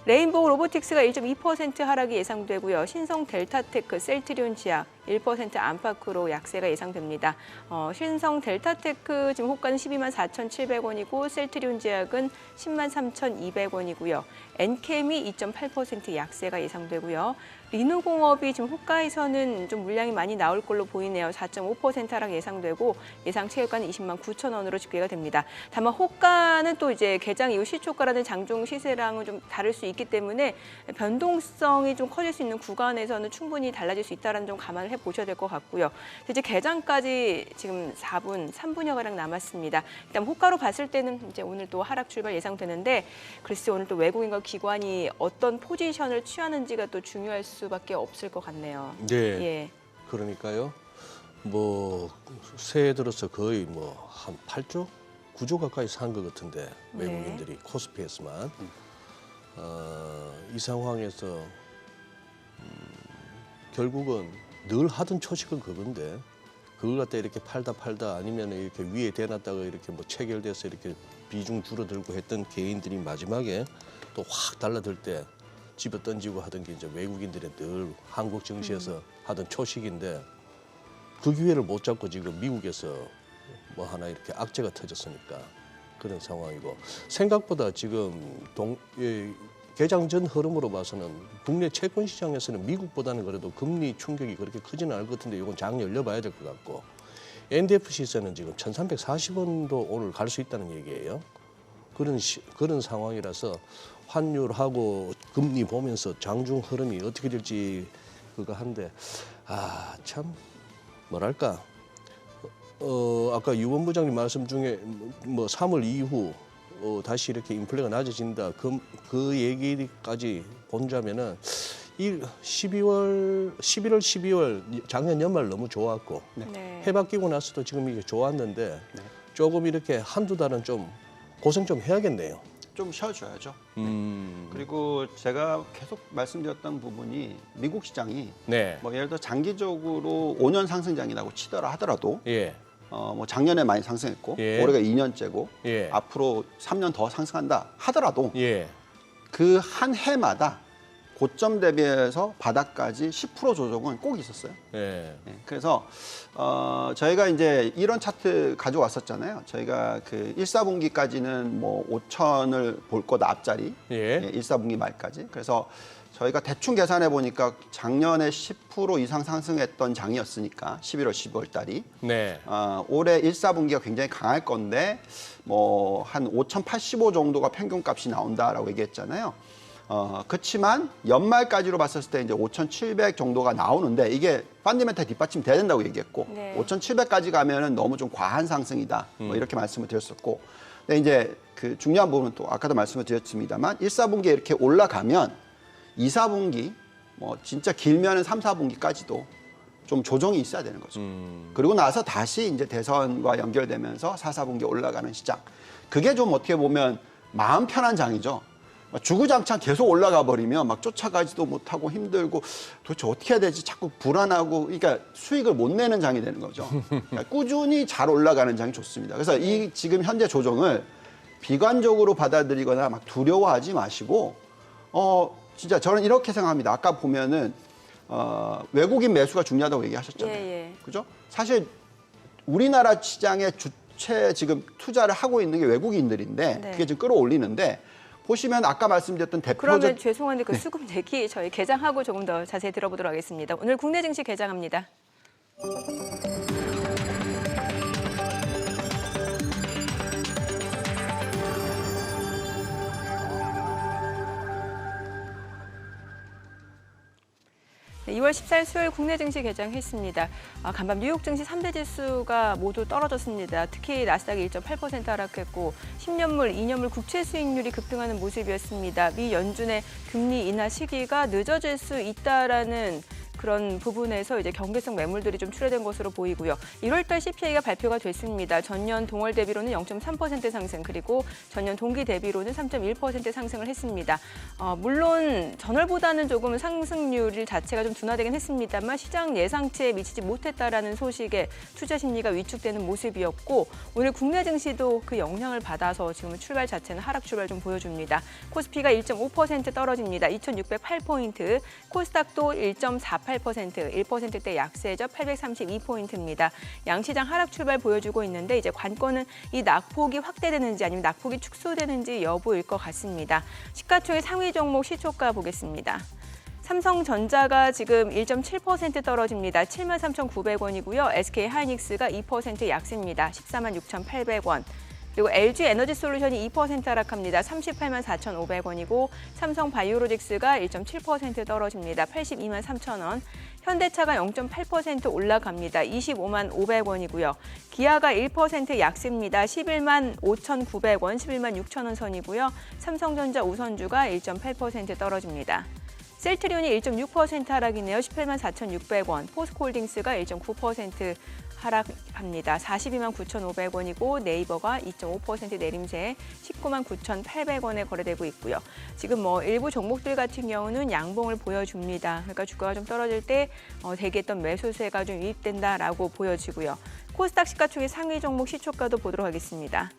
레인보우 로보틱스가 1.2% 하락이 예상되고요. 신성 델타테크, 셀트리온 지약 1% 안팎으로 약세가 예상됩니다. 신성 델타테크 지금 호가는 12만 4,700원이고 셀트리온 지약은 10만 3,200원이고요. 엔캠이 2.8% 약세가 예상되고요. 리누공업이 지금 호가에서는 좀 물량이 많이 나올 걸로 보이네요. 4.5% 하락 예상되고 예상 체결가는 20만 9천 원으로 집계가 됩니다. 다만 호가는 또 이제 개장 이후 시초가라든 장중 시세랑은 좀 다를 수 있기 때문에 변동성이 좀 커질 수 있는 구간에서는 충분히 달라질 수 있다는 점 감안을 해보셔야 될 것 같고요. 이제 개장까지 지금 3분여 가량 남았습니다. 일단 호가로 봤을 때는 이제 오늘 또 하락 출발 예상되는데 글쎄 오늘 또 외국인과 기관이 어떤 포지션을 취하는지가 또 중요할 수밖에 없을 것 같네요. 네. 예. 그러니까요. 뭐 새해 들어서 거의 뭐 한 8조, 9조 가까이 산 것 같은데 외국인들이 코스피에서만 이 상황에서 결국은 늘 하던 초식은 그건데 그걸 갖다 이렇게 팔다 아니면 이렇게 위에 대놨다가 이렇게 뭐 체결돼서 이렇게 비중 줄어들고 했던 개인들이 마지막에 또 확 달라들 때 집어 던지고 하던 게 이제 외국인들이 늘 한국 증시에서 하던 초식인데 그 기회를 못 잡고 지금 미국에서 뭐 하나 이렇게 악재가 터졌으니까 그런 상황이고 생각보다 지금 개장 전 흐름으로 봐서는 국내 채권 시장에서는 미국보다는 그래도 금리 충격이 그렇게 크지는 않을 것 같은데 이건 장 열려봐야 될 것 같고 NDFC에서는 지금 1,340원도 오늘 갈 수 있다는 얘기예요. 그런 상황이라서 환율하고 금리 보면서 장중 흐름이 어떻게 될지 그거 한데 참 뭐랄까 아까 유원 부장님 말씀 중에 뭐 3월 이후 다시 이렇게 인플레가 낮아진다 그 얘기까지 본다면은 이 11월, 12월 작년 연말 너무 좋았고 네. 해 바뀌고 나서도 지금 이게 좋았는데 조금 이렇게 한두 달은 좀 고생 좀 해야겠네요. 좀 쉬어줘야죠. 그리고 제가 계속 말씀드렸던 부분이 미국 시장이 네. 뭐 예를 들어 장기적으로 5년 상승장이라고 치더라 하더라도 예. 뭐 작년에 많이 상승했고 예. 올해가 2년째고 예. 앞으로 3년 더 상승한다 하더라도 예. 그 한 해마다 고점 대비해서 바닥까지 10% 조정은 꼭 있었어요. 예. 네, 그래서 저희가 이제 이런 차트 가져왔었잖아요. 저희가 그 1사분기까지는 뭐 5천을 볼 거다 앞자리. 예. 1사분기 말까지. 그래서 저희가 대충 계산해 보니까 작년에 10% 이상 상승했던 장이었으니까 11월, 12월 달이 네. 올해 1사분기가 굉장히 강할 건데 뭐 한 5,085 정도가 평균값이 나온다라고 얘기했잖아요. 그렇지만 연말까지로 봤을 때 이제 5,700 정도가 나오는데 이게 펀더멘탈 뒷받침 돼야 된다고 얘기했고 네. 5,700까지 가면은 너무 좀 과한 상승이다. 뭐 이렇게 말씀을 드렸었고. 근데 이제 그 중요한 부분은 또 아까도 말씀을 드렸습니다만 1, 4분기에 이렇게 올라가면 2, 4분기 뭐 진짜 길면은 3, 4분기까지도 좀 조정이 있어야 되는 거죠. 그리고 나서 다시 이제 대선과 연결되면서 4, 4분기 올라가는 시장. 그게 좀 어떻게 보면 마음 편한 장이죠. 주구장창 계속 올라가 버리면 막 쫓아가지도 못하고 힘들고 도대체 어떻게 해야 되지? 자꾸 불안하고 그러니까 수익을 못 내는 장이 되는 거죠. 그러니까 꾸준히 잘 올라가는 장이 좋습니다. 그래서 이 지금 현재 조정을 비관적으로 받아들이거나 막 두려워하지 마시고 진짜 저는 이렇게 생각합니다. 아까 보면은 외국인 매수가 중요하다고 얘기하셨잖아요. 예. 그죠? 사실 우리나라 시장에 주체 지금 투자를 하고 있는 게 외국인들인데 네. 그게 지금 끌어올리는데 보시면 아까 말씀드렸던 그러면 대표적 죄송한데 그 수급 얘기 저희 개장하고 조금 더 자세히 들어보도록 하겠습니다. 오늘 국내 증시 개장합니다. 네, 2월 14일 수요일 국내 증시 개장했습니다. 간밤 뉴욕 증시 3대 지수가 모두 떨어졌습니다. 특히 나스닥이 1.8% 하락했고 10년물, 2년물 국채 수익률이 급등하는 모습이었습니다. 미 연준의 금리 인하 시기가 늦어질 수 있다라는 그런 부분에서 이제 경계성 매물들이 좀 출회된 것으로 보이고요. 1월달 CPI가 발표가 됐습니다. 전년 동월 대비로는 0.3% 상승, 그리고 전년 동기 대비로는 3.1% 상승을 했습니다. 물론 전월보다는 조금 상승률 자체가 좀 둔화되긴 했습니다만 시장 예상치에 미치지 못했다라는 소식에 투자 심리가 위축되는 모습이었고 오늘 국내 증시도 그 영향을 받아서 지금 출발 자체는 하락 출발 좀 보여줍니다. 코스피가 1.5% 떨어집니다. 2,608포인트, 코스닥도 1.48%, 1%대 약세죠. 832포인트입니다. 양시장 하락 출발 보여주고 있는데 이제 관건은 이 낙폭이 확대되는지 아니면 낙폭이 축소되는지 여부일 것 같습니다. 시가총액 상위 종목 시초가 보겠습니다. 삼성전자가 지금 1.7% 떨어집니다. 73,900원이고요. SK하이닉스가 2% 약세입니다. 146,800원. 그리고 LG에너지솔루션이 2% 하락합니다. 384,500원이고 삼성바이오로직스가 1.7% 떨어집니다. 823,000원. 현대차가 0.8% 올라갑니다. 255,500원이고요. 기아가 1% 약세입니다. 115,900원, 116,000원 선이고요. 삼성전자 우선주가 1.8% 떨어집니다. 셀트리온이 1.6% 하락이네요. 184,600원. 포스코홀딩스가 1.9% 하락합니다. 429,500원이고 네이버가 2.5% 내림세 199,800원에 거래되고 있고요. 지금 뭐 일부 종목들 같은 경우는 양봉을 보여줍니다. 그러니까 주가가 좀 떨어질 때 대기했던 매수세가 좀 유입된다라고 보여지고요. 코스닥 시가총액 상위 종목 시초가도 보도록 하겠습니다.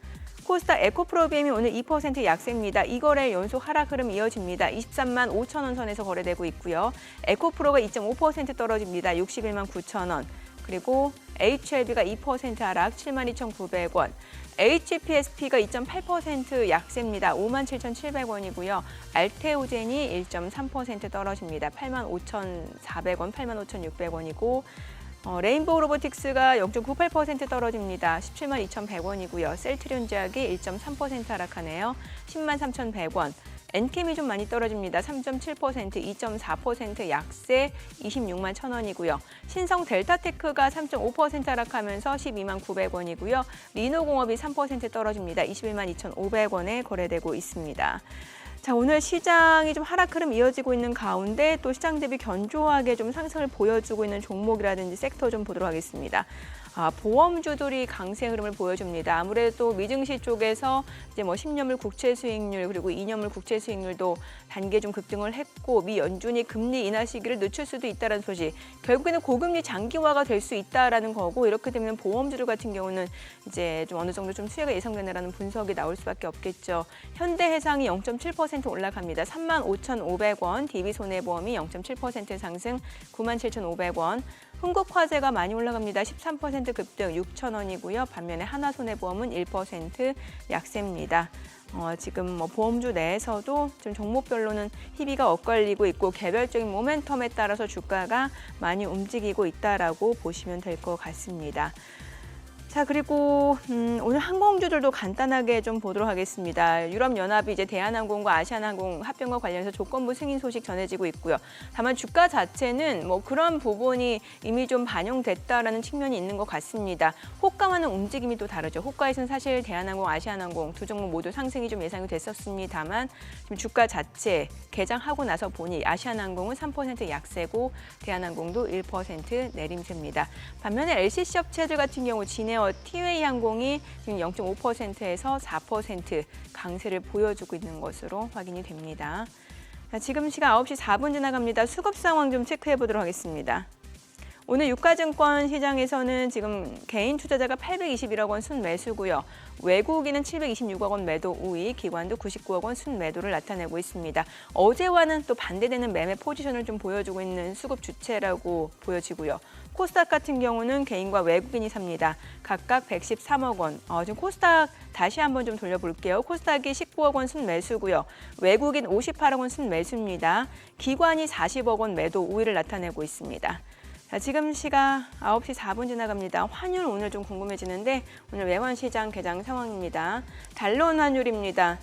코스닥 에코프로비엠이 오늘 2% 약세입니다. 2거래 연속 하락 흐름 이어집니다. 23만 5천 원 선에서 거래되고 있고요. 에코프로가 2.5% 떨어집니다. 61만 9천 원. 그리고 HLB가 2% 하락 72,900원. HPSP가 2.8% 약세입니다. 57,700원이고요. 알테오젠이 1.3% 떨어집니다. 85,400원, 85,600원이고 레인보우 로보틱스가 0.98% 떨어집니다. 172,100원이고요. 셀트리온 제약이 1.3% 하락하네요. 103,100원. 엔캠이 좀 많이 떨어집니다. 3.7%, 2.4% 약세 26만 1,000원이고요. 신성 델타테크가 3.5% 하락하면서 12만 900원이고요. 리노공업이 3% 떨어집니다. 21만 2,500원에 거래되고 있습니다. 자, 오늘 시장이 좀 하락 흐름 이어지고 있는 가운데 또 시장 대비 견조하게 좀 상승을 보여주고 있는 종목이라든지 섹터 좀 보도록 하겠습니다. 보험주들이 강세 흐름을 보여줍니다. 아무래도 미증시 쪽에서 이제 뭐 10년물 국채 수익률 그리고 2년물 국채 수익률도 단계 좀 급등을 했고 미 연준이 금리 인하 시기를 늦출 수도 있다는 소식. 결국에는 고금리 장기화가 될 수 있다라는 거고 이렇게 되면 보험주들 같은 경우는 이제 좀 어느 정도 좀 수혜가 예상된다라는 분석이 나올 수밖에 없겠죠. 현대해상이 0.7% 올라갑니다. 35,500원. DB손해보험이 0.7% 상승 97,500원. 흥국화재가 많이 올라갑니다. 13% 급등 6,000원이고요. 반면에 하나손해보험은 1% 약세입니다. 지금 뭐 보험주 내에서도 좀 종목별로는 희비가 엇갈리고 있고 개별적인 모멘텀에 따라서 주가가 많이 움직이고 있다라고 보시면 될 것 같습니다. 자, 그리고 오늘 항공주들도 간단하게 좀 보도록 하겠습니다. 유럽연합이 이제 대한항공과 아시아나항공 합병과 관련해서 조건부 승인 소식 전해지고 있고요. 다만 주가 자체는 뭐 그런 부분이 이미 좀 반영됐다라는 측면이 있는 것 같습니다. 호가와는 움직임이 또 다르죠. 호가에서는 사실 대한항공, 아시아나항공 두 종목 모두 상승이 좀 예상이 됐었습니다만 지금 주가 자체 개장하고 나서 보니 아시아나항공은 3% 약세고 대한항공도 1% 내림세입니다. 반면에 LCC 업체들 같은 경우 진에어 티웨이 항공이 지금 0.5%에서 4% 강세를 보여주고 있는 것으로 확인이 됩니다. 자, 지금 시각 9시 4분 지나갑니다. 수급 상황 좀 체크해 보도록 하겠습니다. 오늘 유가증권 시장에서는 지금 개인 투자자가 821억 원 순매수고요. 외국인은 726억 원 매도 우위, 기관도 99억 원 순매도를 나타내고 있습니다. 어제와는 또 반대되는 매매 포지션을 좀 보여주고 있는 수급 주체라고 보여지고요. 코스닥 같은 경우는 개인과 외국인이 삽니다. 각각 113억 원. 지금 코스닥 다시 한번 좀 돌려볼게요. 코스닥이 19억 원 순매수고요. 외국인 58억 원 순매수입니다. 기관이 40억 원 매도 우위를 나타내고 있습니다. 자, 지금 시각 9시 4분 지나갑니다. 환율 오늘 좀 궁금해지는데 오늘 외환 시장 개장 상황입니다. 달러원 환율입니다.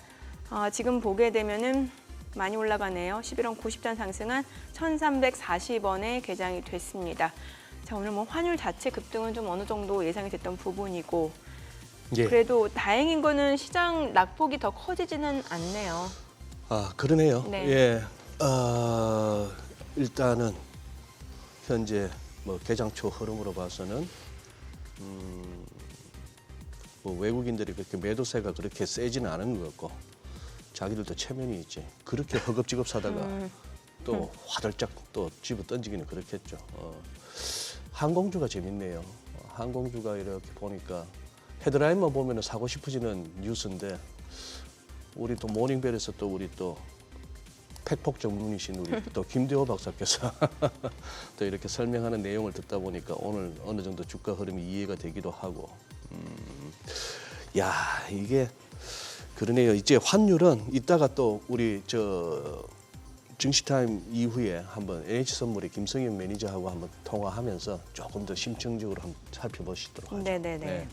지금 보게 되면은 많이 올라가네요. 11원 90전 상승한 1,340원에 개장이 됐습니다. 자, 오늘 뭐 환율 자체 급등은 좀 어느 정도 예상이 됐던 부분이고 예. 그래도 다행인 거는 시장 낙폭이 더 커지지는 않네요. 아, 그러네요. 네. 예. 일단은 현재 뭐 개장 초 흐름으로 봐서는 뭐 외국인들이 그렇게 매도세가 그렇게 세지는 않은 것 같고 자기들도 체면이 있지. 그렇게 허겁지겁 사다가 또 화들짝 또 집어 던지기는 그렇겠죠. 항공주가 재밌네요. 항공주가 이렇게 보니까 헤드라인만 보면 사고 싶어지는 뉴스인데 우리 또 모닝벨에서 또 우리 또 팩폭 전문이신 우리 또 김대호 박사께서 또 이렇게 설명하는 내용을 듣다 보니까 오늘 어느 정도 주가 흐름이 이해가 되기도 하고, 야 이게 그러네요. 이제 환율은 이따가 또 우리 저 증시타임 이후에 한번 NH선물의 김성현 매니저하고 한번 통화하면서 조금 더 심층적으로 한번 살펴보시도록 하죠. 네네네. 네.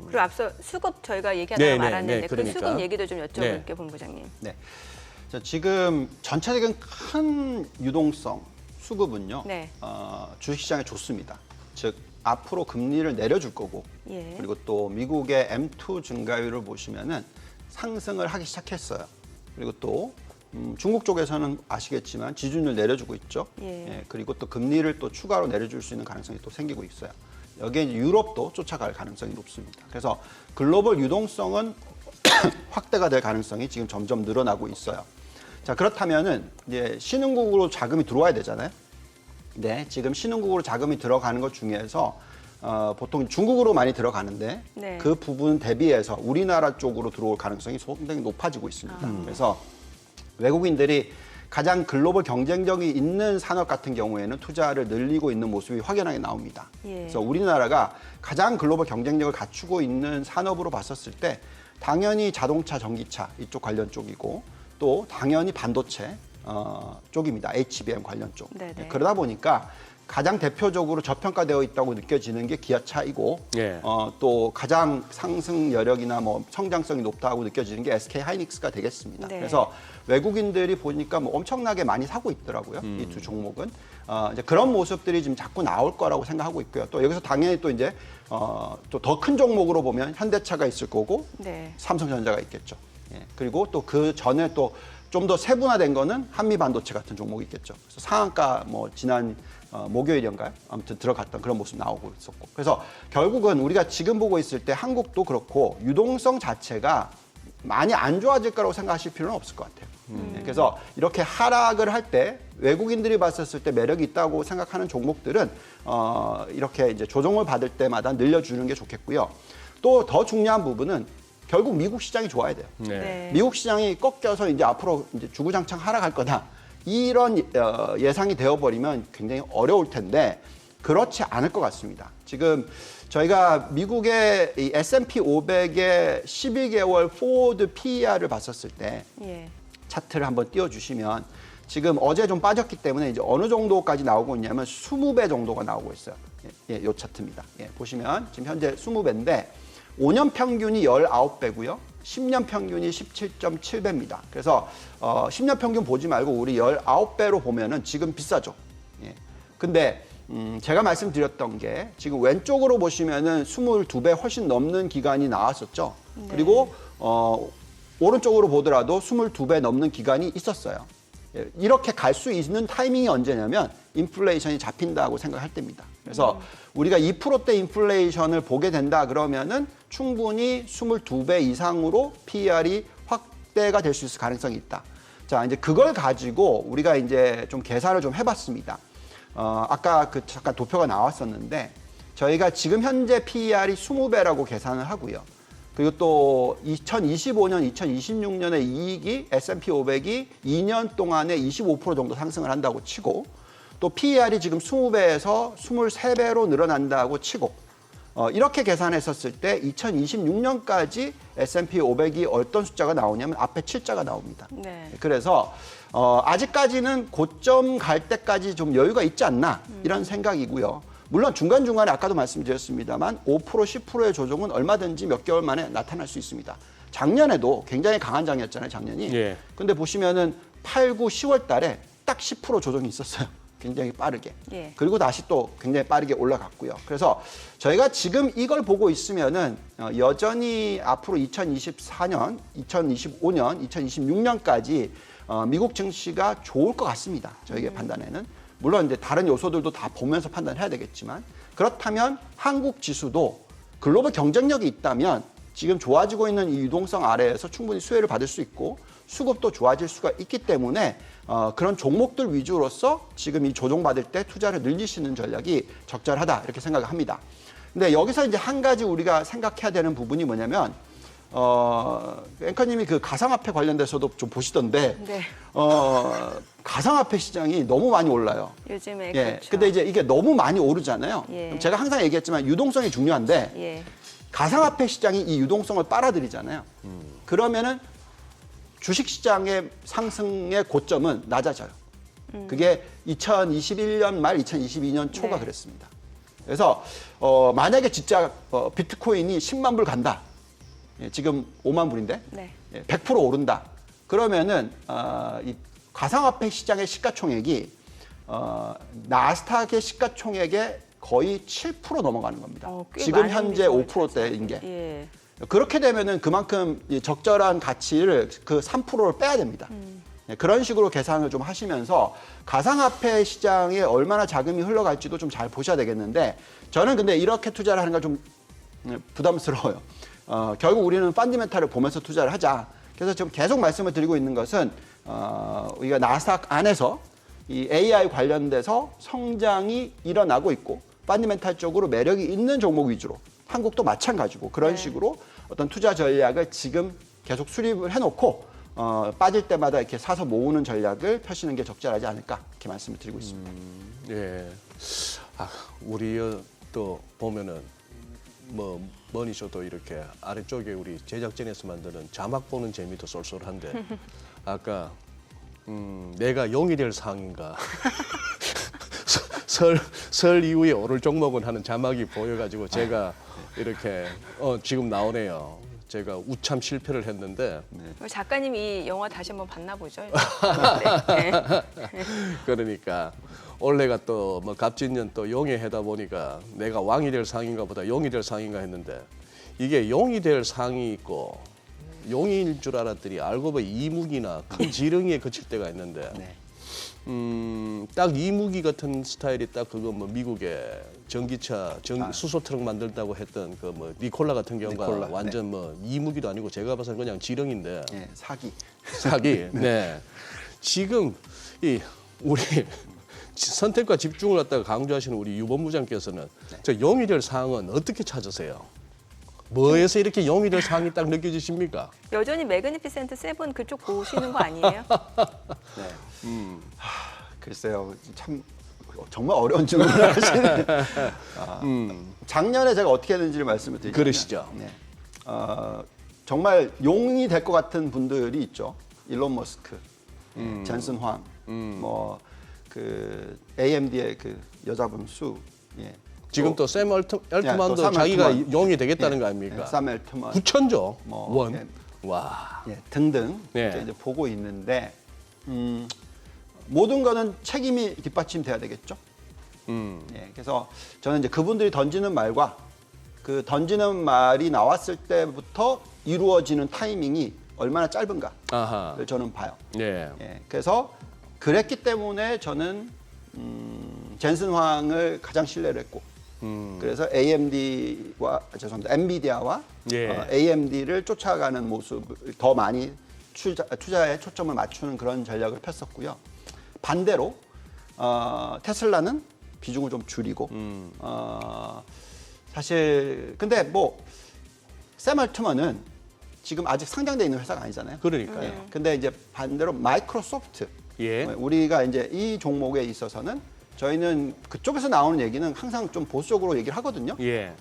그리고 앞서 수급 저희가 얘기하다가 네, 말았는데 네, 그 그러니까. 수급 얘기도 좀 여쭤볼게요, 네. 본부장님. 네. 자, 지금 전체적인 큰 유동성 수급은요. 네. 주식시장에 좋습니다. 즉 앞으로 금리를 내려줄 거고 예. 그리고 또 미국의 M2 증가율을 보시면은 상승을 하기 시작했어요. 그리고 또 중국 쪽에서는 아시겠지만 지준율 내려주고 있죠. 예. 그리고 또 금리를 또 추가로 내려줄 수 있는 가능성이 또 생기고 있어요. 여기에 이제 유럽도 쫓아갈 가능성이 높습니다. 그래서 글로벌 유동성은 확대가 될 가능성이 지금 점점 늘어나고 있어요. 자, 그렇다면은 이제 신흥국으로 자금이 들어와야 되잖아요. 네, 지금 신흥국으로 자금이 들어가는 것 중에서 보통 중국으로 많이 들어가는데 네. 그 부분 대비해서 우리나라 쪽으로 들어올 가능성이 상당히 높아지고 있습니다. 그래서 외국인들이 가장 글로벌 경쟁력이 있는 산업 같은 경우에는 투자를 늘리고 있는 모습이 확연하게 나옵니다. 예. 그래서 우리나라가 가장 글로벌 경쟁력을 갖추고 있는 산업으로 봤었을 때 당연히 자동차, 전기차 이쪽 관련 쪽이고 또 당연히 반도체 쪽입니다. HBM 관련 쪽. 네네. 그러다 보니까 가장 대표적으로 저평가되어 있다고 느껴지는 게 기아차이고 예. 또 가장 상승 여력이나 뭐 성장성이 높다고 느껴지는 게 SK 하이닉스가 되겠습니다. 네. 그래서 외국인들이 보니까 뭐 엄청나게 많이 사고 있더라고요. 이 두 종목은 이제 그런 모습들이 지금 자꾸 나올 거라고 생각하고 있고요. 또 여기서 당연히 또 이제 또 더 큰 종목으로 보면 현대차가 있을 거고 네. 삼성전자가 있겠죠. 예. 그리고 또 그 전에 또 좀 더 세분화된 거는 한미반도체 같은 종목이 있겠죠. 그래서 상한가 뭐 지난 목요일인가요? 아무튼 들어갔던 그런 모습 나오고 있었고. 그래서 결국은 우리가 지금 보고 있을 때 한국도 그렇고 유동성 자체가 많이 안 좋아질 거라고 생각하실 필요는 없을 것 같아요. 네, 그래서 이렇게 하락을 할 때 외국인들이 봤었을 때 매력이 있다고 생각하는 종목들은 이렇게 이제 조정을 받을 때마다 늘려주는 게 좋겠고요. 또 더 중요한 부분은 결국 미국 시장이 좋아야 돼요. 네. 네. 미국 시장이 꺾여서 이제 앞으로 이제 주구장창 하락할 거다. 이런 예상이 되어버리면 굉장히 어려울 텐데 그렇지 않을 것 같습니다. 지금 저희가 미국의 이 S&P 500의 12개월 포워드 PER을 봤었을 때 예. 차트를 한번 띄워주시면 지금 어제 좀 빠졌기 때문에 이제 어느 정도까지 나오고 있냐면 20배 정도가 나오고 있어요. 요 차트입니다. 보시면 지금 현재 20배인데 5년 평균이 19배고요. 10년 평균이 17.7배입니다. 그래서 10년 평균 보지 말고 우리 19배로 보면은 지금 비싸죠. 근데 제가 말씀드렸던 게 지금 왼쪽으로 보시면은 22배 훨씬 넘는 기간이 나왔었죠. 네. 그리고 오른쪽으로 보더라도 22배 넘는 기간이 있었어요. 이렇게 갈 수 있는 타이밍이 언제냐면 인플레이션이 잡힌다고 생각할 때입니다. 그래서 우리가 2%대 인플레이션을 보게 된다 그러면은 충분히 22배 이상으로 PER이 확대가 될 수 있을 가능성이 있다. 자, 이제 그걸 가지고 우리가 이제 좀 계산을 좀 해봤습니다. 아까 그 잠깐 도표가 나왔었는데 저희가 지금 현재 PER이 20배라고 계산을 하고요. 그리고 또 2025년, 2026년의 이익이 S&P 500이 2년 동안에 25% 정도 상승을 한다고 치고 또 PER이 지금 20배에서 23배로 늘어난다고 치고 이렇게 계산했었을 때 2026년까지 S&P 500이 어떤 숫자가 나오냐면 앞에 7자가 나옵니다. 네. 그래서 아직까지는 고점 갈 때까지 좀 여유가 있지 않나 이런 생각이고요. 물론 중간중간에 아까도 말씀드렸습니다만 5%, 10%의 조정은 얼마든지 몇 개월 만에 나타날 수 있습니다. 작년에도 굉장히 강한 장이었잖아요, 작년이. 예. 근데 보시면은 8, 9, 10월 달에 딱 10% 조정이 있었어요. 굉장히 빠르게. 예. 그리고 다시 또 굉장히 빠르게 올라갔고요. 그래서 저희가 지금 이걸 보고 있으면은 여전히 앞으로 2024년, 2025년, 2026년까지 미국 증시가 좋을 것 같습니다. 저희의 판단에는. 물론 이제 다른 요소들도 다 보면서 판단해야 되겠지만 그렇다면 한국 지수도 글로벌 경쟁력이 있다면 지금 좋아지고 있는 이 유동성 아래에서 충분히 수혜를 받을 수 있고 수급도 좋아질 수가 있기 때문에 그런 종목들 위주로서 지금 이 조정받을 때 투자를 늘리시는 전략이 적절하다 이렇게 생각을 합니다. 근데 여기서 이제 한 가지 우리가 생각해야 되는 부분이 뭐냐면 앵커님이 그 가상화폐 관련돼서도 좀 보시던데 네. 가상화폐 시장이 너무 많이 올라요. 요즘에 예. 그렇죠. 근데 이제 이게 너무 많이 오르잖아요. 예. 그럼 제가 항상 얘기했지만 유동성이 중요한데 예. 가상화폐 시장이 이 유동성을 빨아들이잖아요. 그러면은 주식시장의 상승의 고점은 낮아져요. 그게 2021년 말 2022년 초가 네. 그랬습니다. 그래서 만약에 진짜 비트코인이 10만 불 간다. 예, 지금 5만 불인데 네. 100% 오른다. 그러면은 이 가상화폐 시장의 시가총액이 나스닥의 시가총액의 거의 7% 넘어가는 겁니다. 꽤 지금 많은 현재 비중을 5%대인 게. 예. 그렇게 되면은 그만큼 이 적절한 가치를 그 3%를 빼야 됩니다. 예, 그런 식으로 계산을 좀 하시면서 가상화폐 시장에 얼마나 자금이 흘러갈지도 좀 잘 보셔야 되겠는데 저는 근데 이렇게 투자를 하는 건 좀 부담스러워요. 결국 우리는 펀더멘탈을 보면서 투자를 하자. 그래서 지금 계속 말씀을 드리고 있는 것은 우리가 나스닥 안에서 이 AI 관련돼서 성장이 일어나고 있고 펀더멘탈적으로 매력이 있는 종목 위주로 한국도 마찬가지고 그런 네. 식으로 어떤 투자 전략을 지금 계속 수립을 해놓고 빠질 때마다 이렇게 사서 모으는 전략을 펴시는 게 적절하지 않을까 이렇게 말씀을 드리고 있습니다. 예. 우리 또 보면은 뭐 머니쇼도 이렇게 아래쪽에 우리 제작진에서 만드는 자막 보는 재미도 쏠쏠한데 아까 내가 용이 될 상인가 설 이후에 오를 종목은 하는 자막이 보여가지고 제가 이렇게 지금 나오네요. 제가 우참 실패를 했는데 작가님이 이 영화 다시 한번 봤나 보죠. 네. 그러니까 올해가 또 뭐 갑진년 또 용의 해다 보니까 내가 왕이 될 상인가 보다 용이 될 상인가 했는데 이게 용이 될 상이 있고 용일 줄 알았더니 알고 보니 이무기나 큰 지렁이에 그칠 때가 있는데 네. 딱 이무기 같은 스타일이 딱 그거 뭐 미국의 전기차 수소 트럭 만들다고 했던 그 뭐 니콜라 같은 경우가 니콜라, 완전 뭐 이무기도 아니고 제가 봐서는 그냥 지렁인데 예, 사기. 네. 지금 이 우리 선택과 집중을 갖다가 강조하시는 우리 유 본부장께서는 저 용이 될 상황은 어떻게 찾으세요? 뭐에서 이렇게 용이 될 상황이 딱 느껴지십니까? 여전히 매그니피센트 세븐 그쪽 보시는 거 아니에요? 네. 글쎄요, 참 정말 어려운 질문을 하시네. 작년에 제가 어떻게 했는지를 말씀을 드리자면, 그러시죠. 네. 정말 용이 될 것 같은 분들이 있죠. 일론 머스크, 존슨 황, 뭐 그 AMD의 그 여자분 수, 예. 지금 또 샘 엘트만도 또 샘 자기가 엘트만. 용이 되겠다는 거 아닙니까? 샘 엘트먼 9천조 뭐, 원. 예. 와. 등등 네. 이제 보고 있는데 모든 거는 책임이 뒷받침돼야 되겠죠. 그래서 저는 이제 그분들이 던지는 말과 그 던지는 말이 나왔을 때부터 이루어지는 타이밍이 얼마나 짧은가를 아하. 저는 봐요. 예. 그래서 그랬기 때문에 저는 젠슨 황을 가장 신뢰를 했고 그래서 AMD와 죄송합니다. 엔비디아와 예. AMD를 쫓아가는 모습을 더 많이 투자에 초점을 맞추는 그런 전략을 폈었고요. 반대로 테슬라는 비중을 좀 줄이고 사실 근데 뭐 샘 알트먼은 지금 아직 상장돼 있는 회사가 아니잖아요. 그러니까요. 근데 이제 반대로 마이크로소프트 예. 우리가 이제 이 종목에 있어서는 저희는 그쪽에서 나오는 얘기는 항상 좀 보수적으로 얘기를 하거든요. 예.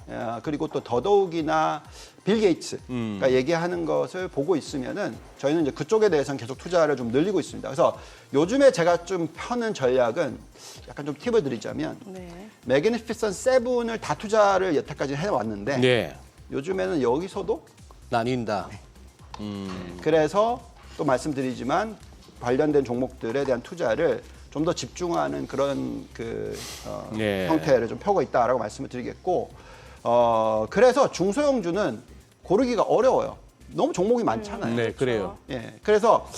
그리고 또 더더욱이나 빌 게이츠가 얘기하는 것을 보고 있으면은 저희는 이제 그쪽에 대해서는 계속 투자를 좀 늘리고 있습니다. 그래서 요즘에 제가 좀 펴는 전략은 약간 좀 팁을 드리자면 네. 매그니피선 7을 다 투자를 여태까지 해왔는데 네. 요즘에는 여기서도 나뉜다. 그래서 또 말씀드리지만 관련된 종목들에 대한 투자를 좀 더 집중하는 그런 네. 형태를 좀 펴고 있다라고 말씀을 드리겠고 그래서 중소형주는 고르기가 어려워요. 너무 종목이 많잖아요. 네, 그래요. 그래서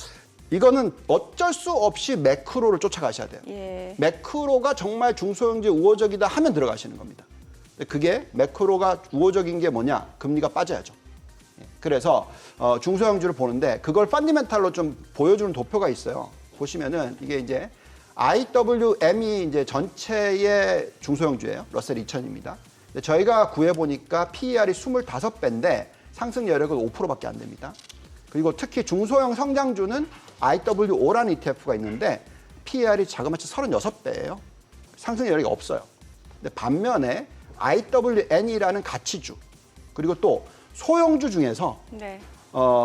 이거는 어쩔 수 없이 매크로를 쫓아가셔야 돼요. 예. 매크로가 정말 중소형주에 우호적이다 하면 들어가시는 겁니다. 근데 그게 매크로가 우호적인 게 뭐냐? 금리가 빠져야죠. 그래서 중소형주를 보는데 그걸 펀디멘탈로 좀 보여주는 도표가 있어요. 보시면은 이게 이제 IWM이 이제 전체의 중소형주예요. 러셀 2000입니다. 근데 저희가 구해 보니까 PER이 25배인데 상승 여력은 5%밖에 안 됩니다. 그리고 특히 중소형 성장주는 IWO라는 ETF가 있는데 PER이 자그마치 36배예요. 상승 여력이 없어요. 근데 반면에 IWN이라는 가치주 그리고 또 소형주 중에서 네.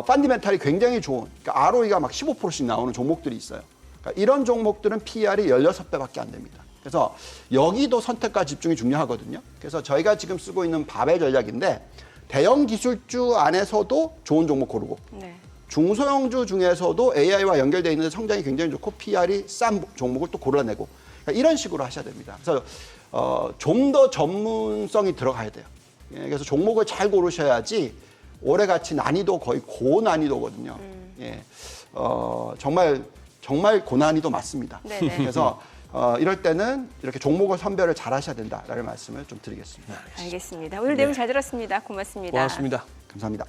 펀디멘탈이 굉장히 좋은 그러니까 ROE가 막 15%씩 나오는 종목들이 있어요. 그러니까 이런 종목들은 PER이 16배밖에 안 됩니다. 그래서 여기도 선택과 집중이 중요하거든요. 그래서 저희가 지금 쓰고 있는 바벨 전략인데 대형 기술주 안에서도 좋은 종목 고르고 네. 중소형주 중에서도 AI와 연결되어 있는데 성장이 굉장히 좋고 PER이 싼 종목을 또 골라내고 그러니까 이런 식으로 하셔야 됩니다. 그래서 좀 더 전문성이 들어가야 돼요. 그래서 종목을 잘 고르셔야지 올해같이 난이도 거의 고난이도거든요. 정말 고난이도 맞습니다. 네네. 그래서 이럴 때는 이렇게 종목을 선별을 잘 하셔야 된다라는 말씀을 좀 드리겠습니다. 알겠습니다. 오늘 내용 잘 들었습니다. 고맙습니다. 고맙습니다. 감사합니다.